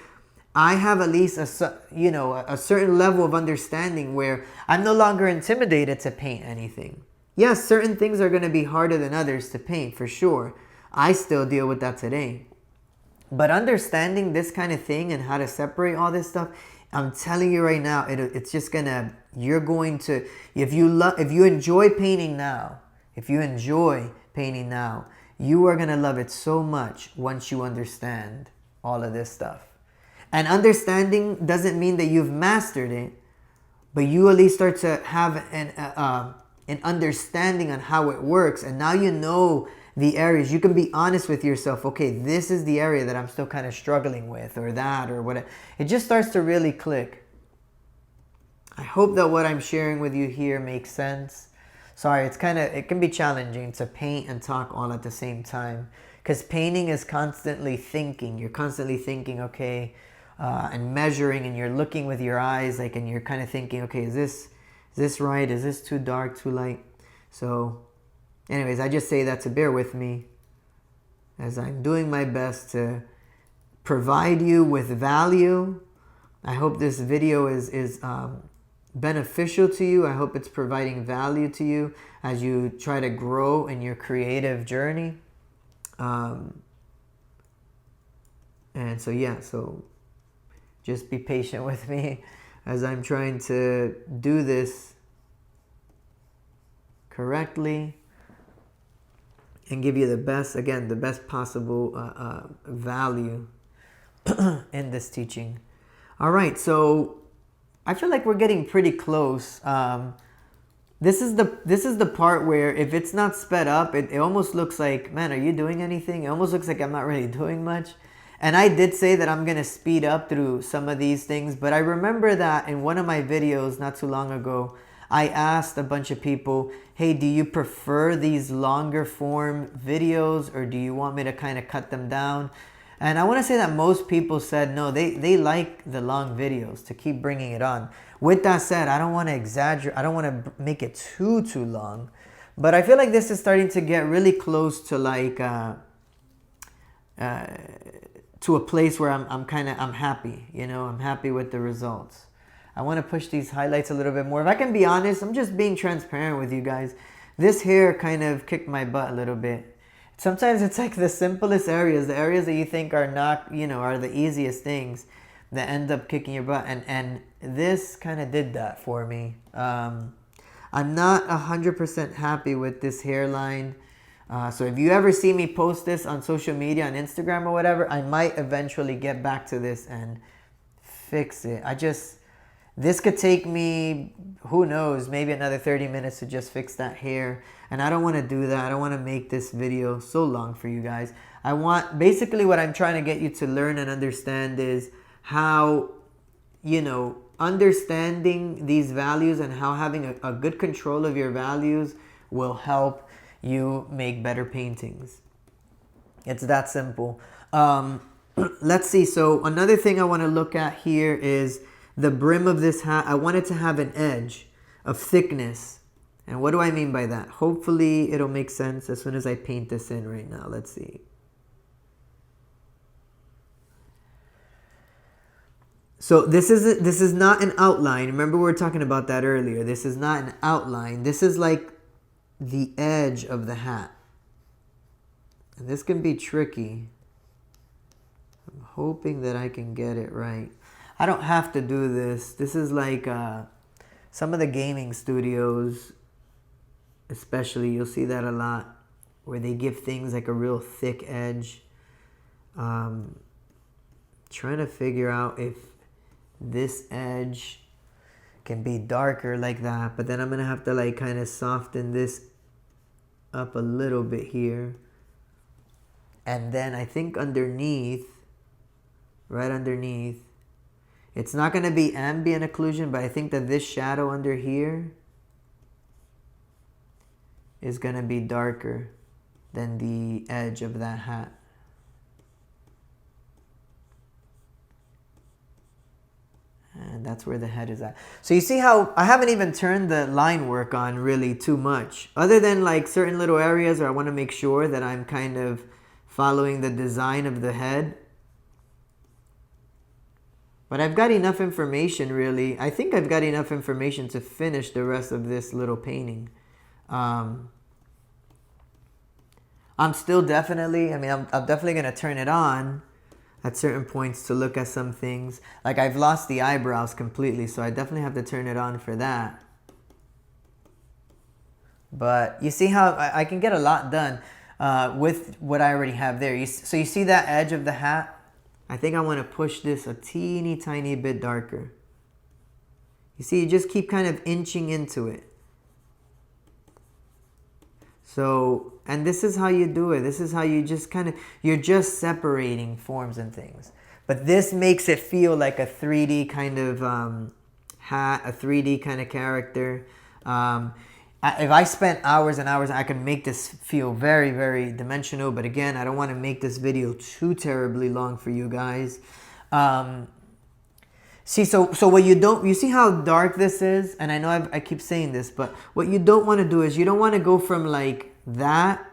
I have at least a certain level of understanding where I'm no longer intimidated to paint anything. Yes, certain things are going to be harder than others to paint, for sure. I still deal with that today. But understanding this kind of thing and how to separate all this stuff, I'm telling you right now, it's just gonna, you're going to, if you enjoy painting now, you are gonna love it so much once you understand all of this stuff. And understanding doesn't mean that you've mastered it, but you at least start to have an understanding on how it works. And now you know the areas. You can be honest with yourself. Okay, this is the area that I'm still kind of struggling with, or that, or whatever. It just starts to really click. I hope that what I'm sharing with you here makes sense. Sorry, it can be challenging to paint and talk all at the same time, because painting is constantly thinking. You're constantly thinking, okay, and measuring, and you're looking with your eyes, like, and you're kind of thinking, okay, is this right? Is this too dark, too light? So anyways, I just say that to bear with me as I'm doing my best to provide you with value. I hope this video is beneficial to you. I hope it's providing value to you as you try to grow in your creative journey. And so, yeah, so just be patient with me as I'm trying to do this correctly and give you the best, again, the best possible value in this teaching. All right, so I feel like we're getting pretty close. This is the part where if it's not sped up, it almost looks like, man, are you doing anything? It almost looks like I'm not really doing much. And I did say that I'm going to speed up through some of these things, but I remember that in one of my videos not too long ago, I asked a bunch of people, hey, do you prefer these longer form videos, or do you want me to kind of cut them down? And I want to say that most people said no, they like the long videos, to keep bringing it on. With that said, I don't want to exaggerate. I don't want to make it too long. But I feel like this is starting to get really close to like to a place where I'm happy. You know, I'm happy with the results. I want to push these highlights a little bit more. If I can be honest, I'm just being transparent with you guys. This hair kind of kicked my butt a little bit. Sometimes it's like the simplest areas, the areas that you think are not, you know, are the easiest things that end up kicking your butt. And this kind of did that for me. I'm not 100% happy with this hairline. So if you ever see me post this on social media, on Instagram or whatever, I might eventually get back to this and fix it. This could take me, who knows, maybe another 30 minutes to just fix that hair. And I don't want to do that. I don't want to make this video so long for you guys. Basically what I'm trying to get you to learn and understand is how, you know, understanding these values and how having a good control of your values will help you make better paintings. It's that simple. Let's see. So another thing I want to look at here is the brim of this hat. I want it to have an edge of thickness. And what do I mean by that? Hopefully it'll make sense as soon as I paint this in right now. Let's see. So this is not an outline. Remember we were talking about that earlier. This is not an outline. This is like the edge of the hat. And this can be tricky. I'm hoping that I can get it right. I don't have to do this. This is like some of the gaming studios, especially, you'll see that a lot, where they give things like a real thick edge. Trying to figure out if this edge can be darker like that, but then I'm gonna have to like kind of soften this up a little bit here. And then I think underneath, right underneath, it's not going to be ambient occlusion, but I think that this shadow under here is going to be darker than the edge of that hat. And that's where the head is at. So you see how I haven't even turned the line work on really too much. Other than like certain little areas where I want to make sure that I'm kind of following the design of the head. But I've got enough information, really. I think I've got enough information to finish the rest of this little painting. I'm still definitely, I'm definitely going to turn it on at certain points to look at some things. Like I've lost the eyebrows completely, so I definitely have to turn it on for that. But you see how I can get a lot done with what I already have there. So you see that edge of the hat? I think I want to push this a teeny tiny bit darker. You see, you just keep kind of inching into it. So, and this is how you do it. This is how you just kind of, you're just separating forms and things. But this makes it feel like a 3D kind of hat, a 3D kind of character. If I spent hours and hours, I could make this feel very, very dimensional. But again, I don't want to make this video too terribly long for you guys. See, so what you see how dark this is? And I know I keep saying this, but what you don't want to do is you don't want to go from like that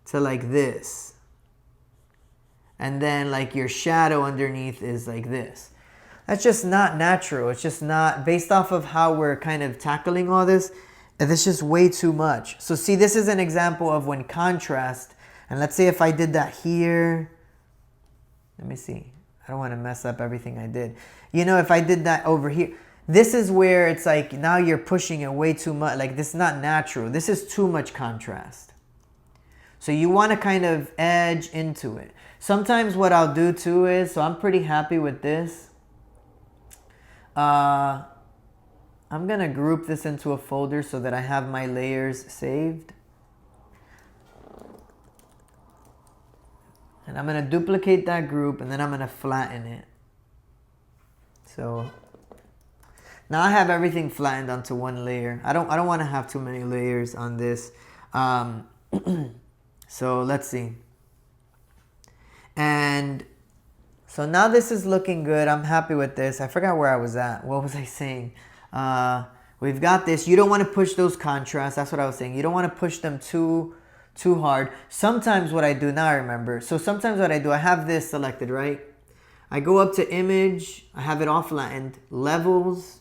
to like this. And then like your shadow underneath is like this. That's just not natural. It's just not, based off of how we're kind of tackling all this, it's just way too much. So see, this is an example of when contrast, and let's say if I did that here, let me see. I don't want to mess up everything I did. You know, if I did that over here, this is where it's like now you're pushing it way too much. Like this is not natural. This is too much contrast. So you want to kind of edge into it. Sometimes what I'll do too is, so I'm pretty happy with this. I'm going to group this into a folder so that I have my layers saved. And I'm going to duplicate that group and then I'm going to flatten it. So now I have everything flattened onto one layer. I don't want to have too many layers on this. So let's see. And so now this is looking good. I'm happy with this. I forgot where I was at. What was I saying? We've got this. You don't want to push those contrasts. That's what I was saying. You don't want to push them too hard. Sometimes what I do, now I remember. So sometimes what I do, I have this selected, right? I go up to image. I have it all flattened. Levels.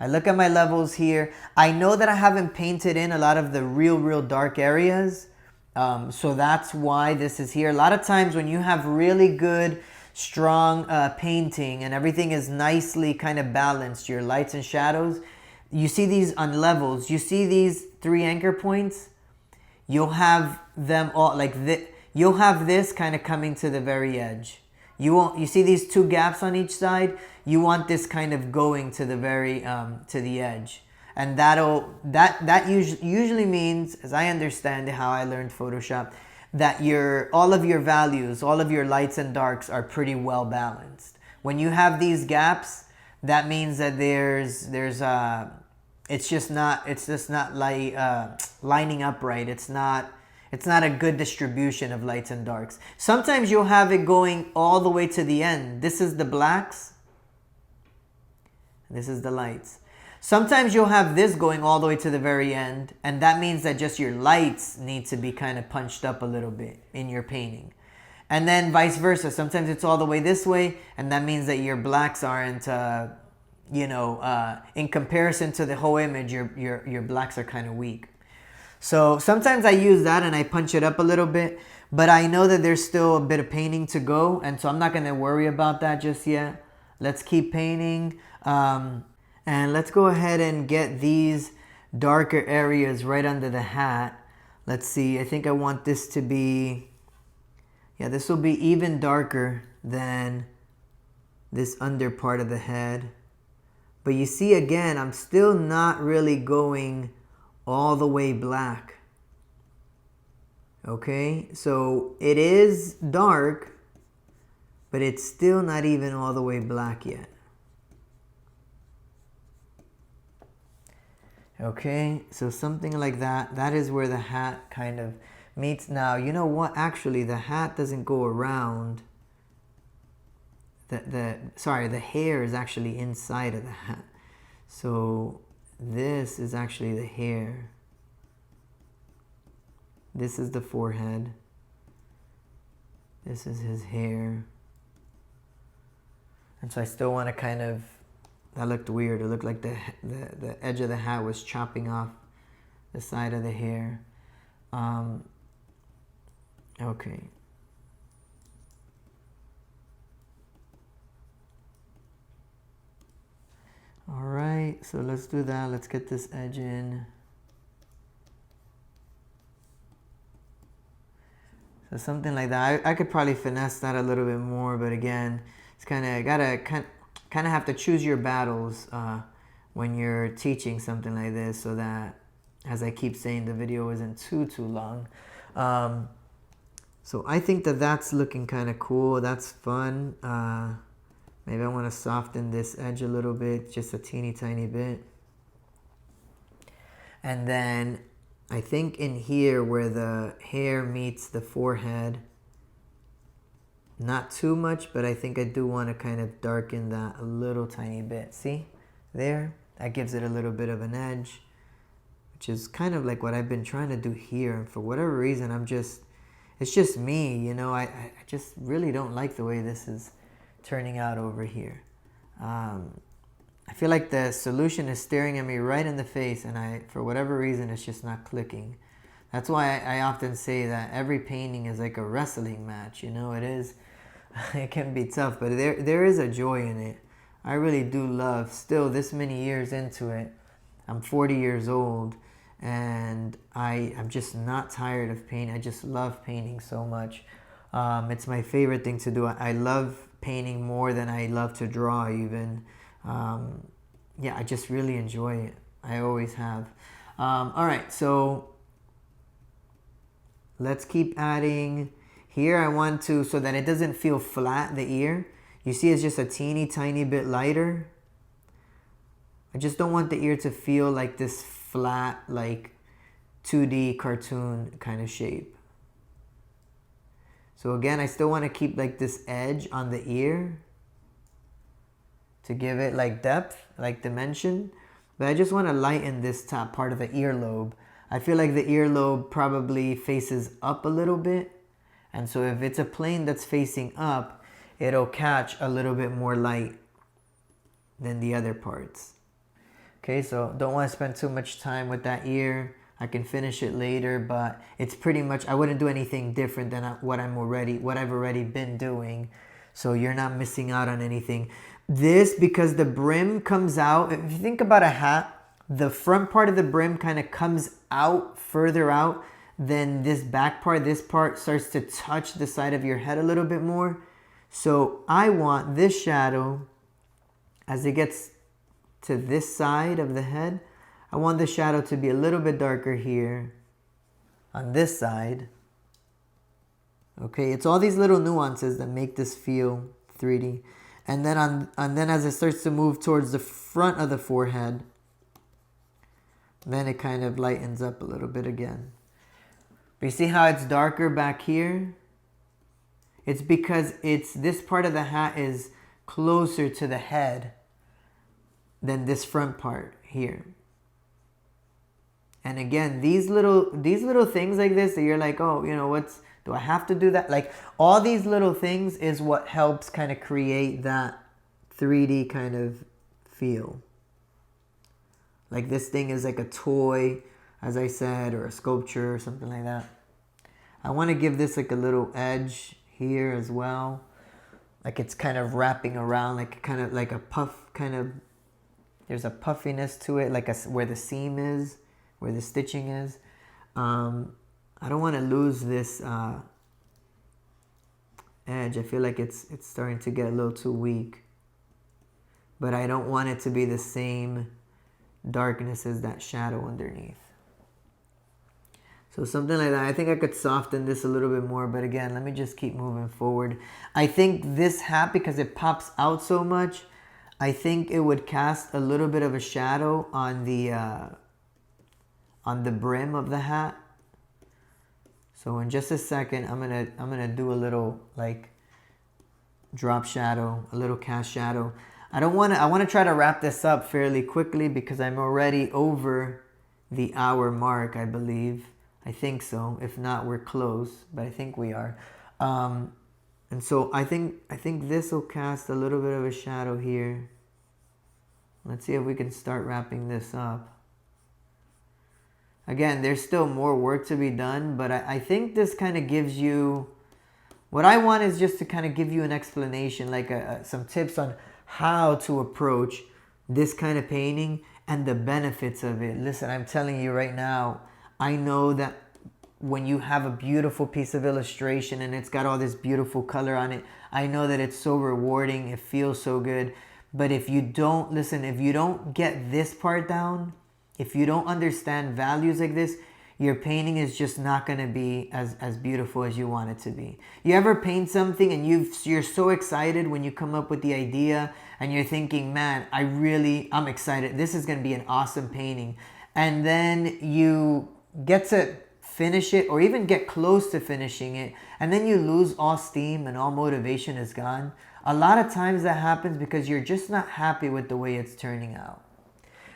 I look at my levels here. I know that I haven't painted in a lot of the real dark areas. So that's why this is here. A lot of times when you have really good, strong painting and everything is nicely kind of balanced, your lights and shadows, you see these on levels, you see these 3 anchor points, you'll have them all like this. You'll have this kind of coming to the very edge. You see these 2 gaps on each side, you want this kind of going to the very to the edge. And that usually means, as I understand how I learned Photoshop, that all of your values, all of your lights and darks are pretty well balanced. When you have these gaps, that means that it's just not like lining up right. It's not a good distribution of lights and darks. Sometimes you'll have it going all the way to the end. This is the blacks. This is the lights. Sometimes you'll have this going all the way to the very end, and that means that just your lights need to be kind of punched up a little bit in your painting. And then vice versa. Sometimes it's all the way this way, and that means that your blacks aren't, in comparison to the whole image, your blacks are kind of weak. So sometimes I use that and I punch it up a little bit, but I know that there's still a bit of painting to go, and so I'm not going to worry about that just yet. Let's keep painting. And let's go ahead and get these darker areas right under the hat. Let's see, I think I want this to be, yeah, this will be even darker than this under part of the head. But you see, again, I'm still not really going all the way black. Okay, so it is dark, but it's still not even all the way black yet. Okay, so something like that. That is where the hat kind of meets. Now, you know what? Actually, the hat doesn't go around. The hair is actually inside of the hat. So this is actually the hair. This is the forehead. This is his hair. And so I still want to kind of, that looked weird. It looked like the edge of the hat was chopping off the side of the hair. Okay. All right, so let's do that. Let's get this edge in. So something like that. I could probably finesse that a little bit more, but again, it's kind of have to choose your battles when you're teaching something like this, so that, as I keep saying, the video isn't too long. So I think that that's looking kind of cool. That's fun. Maybe I want to soften this edge a little bit, just a teeny tiny bit. And then I think in here where the hair meets the forehead, not too much, but I think I do want to kind of darken that a little tiny bit. See? There? That gives it a little bit of an edge, which is kind of like what I've been trying to do here. And for whatever reason, it's just me, you know. I just really don't like the way this is turning out over here. I feel like the solution is staring at me right in the face, and for whatever reason, it's just not clicking. That's why I often say that every painting is like a wrestling match, you know. It is. It can be tough, but there is a joy in it. I really do love, still this many years into it, I'm 40 years old, and I'm just not tired of painting. I just love painting so much. It's my favorite thing to do. I love painting more than I love to draw even. Yeah, I just really enjoy it. I always have. All right, so let's keep adding. Here I want to, so that it doesn't feel flat, the ear. You see it's just a teeny tiny bit lighter. I just don't want the ear to feel like this flat, like 2D cartoon kind of shape. So again, I still want to keep like this edge on the ear to give it like depth, like dimension. But I just want to lighten this top part of the earlobe. I feel like the earlobe probably faces up a little bit. And so if it's a plane that's facing up, it'll catch a little bit more light than the other parts. Okay, so don't want to spend too much time with that ear. I can finish it later, but it's pretty much, I wouldn't do anything different than what I've already been doing. So you're not missing out on anything. This, because the brim comes out, if you think about a hat, the front part of the brim kind of comes out, further out, than this back part. This part starts to touch the side of your head a little bit more. So I want this shadow, as it gets to this side of the head, I want the shadow to be a little bit darker here on this side. Okay, it's all these little nuances that make this feel 3D. And then as it starts to move towards the front of the forehead, then it kind of lightens up a little bit again. But you see how it's darker back here? It's because this part of the hat is closer to the head than this front part here. And again, these little things like this that you're like, oh, you know, do I have to do that? Like all these little things is what helps kind of create that 3D kind of feel. Like this thing is like a toy, as I said, or a sculpture or something like that. I want to give this like a little edge here as well. Like it's kind of wrapping around, like kind of like a puff kind of, there's a puffiness to it, like where the seam is, where the stitching is. I don't want to lose this edge. I feel like it's starting to get a little too weak. But I don't want it to be the same darkness as that shadow underneath. So something like that. I think I could soften this a little bit more, but again, let me just keep moving forward. I think this hat, because it pops out so much, I think it would cast a little bit of a shadow on the brim of the hat. So in just a second, I'm gonna do a little like drop shadow, a little cast shadow. I want to try to wrap this up fairly quickly because I'm already over the hour mark, I believe. I think so. If not, we're close, but I think we are. And so I think this will cast a little bit of a shadow here. Let's see if we can start wrapping this up. Again, there's still more work to be done, but I think this kind of gives you, what I want is just to kind of give you an explanation, like some tips on how to approach this kind of painting and the benefits of it. Listen, I'm telling you right now, I know that when you have a beautiful piece of illustration and it's got all this beautiful color on it, I know that it's so rewarding, it feels so good. But if you don't listen, if you don't get this part down, if you don't understand values like this, your painting is just not going to be as beautiful as you want it to be. You ever paint something and you're so excited when you come up with the idea and you're thinking, man, I'm excited. This is going to be an awesome painting. And then you get to finish it or even get close to finishing it, and then you lose all steam and all motivation is gone. A lot of times that happens because you're just not happy with the way it's turning out.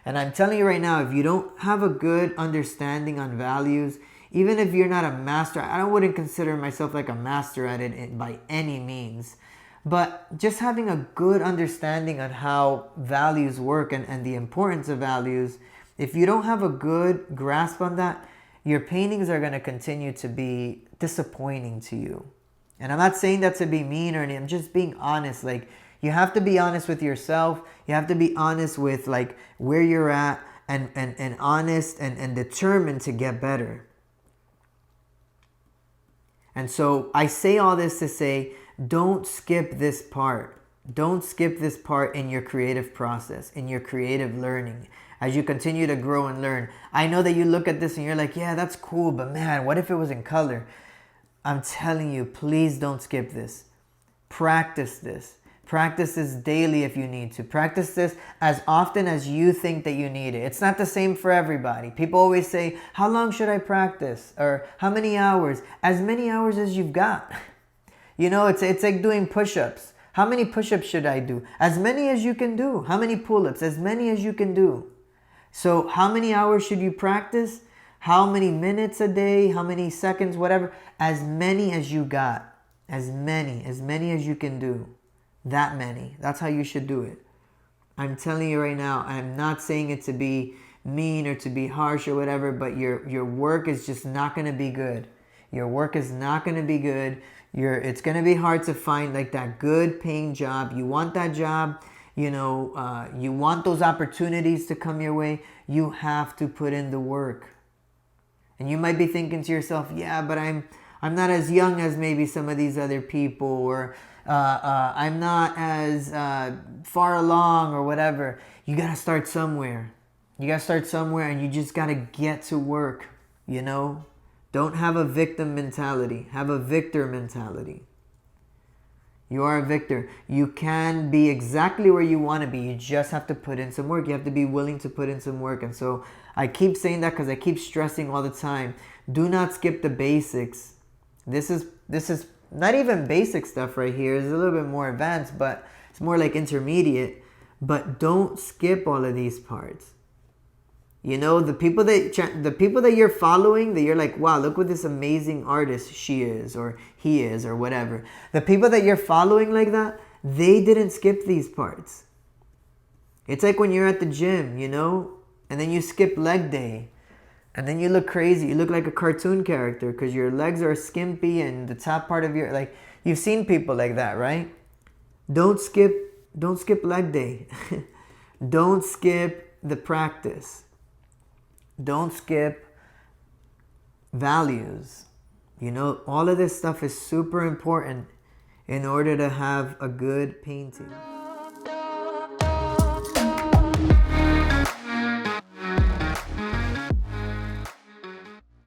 And I'm telling you right now, if you don't have a good understanding on values, even if you're not a master, I wouldn't consider myself like a master at it by any means, but just having a good understanding on how values work and the importance of values, if you don't have a good grasp on that, your paintings are going to continue to be disappointing to you. And I'm not saying that to be mean or anything. I'm just being honest. Like, you have to be honest with yourself. You have to be honest with like where you're at and honest and determined to get better. And so I say all this to say, don't skip this part. Don't skip this part in your creative process, in your creative learning. As you continue to grow and learn. I know that you look at this and you're like, yeah, that's cool, but man, what if it was in color? I'm telling you, please don't skip this. Practice this. Practice this daily if you need to. Practice this as often as you think that you need it. It's not the same for everybody. People always say, how long should I practice? Or how many hours? As many hours as you've got. You know, it's like doing push-ups. How many push-ups should I do? As many as you can do. How many pull-ups? As many as you can do. So how many hours should you practice? How many minutes a day? How many seconds? Whatever. As many as you got. As many as you can do. That many. That's how you should do it. I'm telling you right now, I'm not saying it to be mean or to be harsh or whatever, but your work is just not going to be good. Your work is not going to be good. It's going to be hard to find like that good paying job. You want that job. You know, you want those opportunities to come your way. You have to put in the work. And you might be thinking to yourself, yeah, but I'm not as young as maybe some of these other people, or I'm not as far along or whatever. You got to start somewhere. You got to start somewhere, and you just got to get to work, you know. Don't have a victim mentality. Have a victor mentality. You are a victor. You can be exactly where you want to be. You just have to put in some work. You have to be willing to put in some work. And so I keep saying that because I keep stressing all the time. Do not skip the basics. This is not even basic stuff right here. It's a little bit more advanced, but it's more like intermediate. But don't skip all of these parts. You know, the people that you're following, that you're like, wow, look what this amazing artist she is, or he is, or whatever. The people that you're following like that, they didn't skip these parts. It's like when you're at the gym, you know, and then you skip leg day, and then you look crazy. You look like a cartoon character because your legs are skimpy and the top part of your, like, you've seen people like that, right? Don't skip leg day. Don't skip the practice. Don't skip values. You know, all of this stuff is super important in order to have a good painting.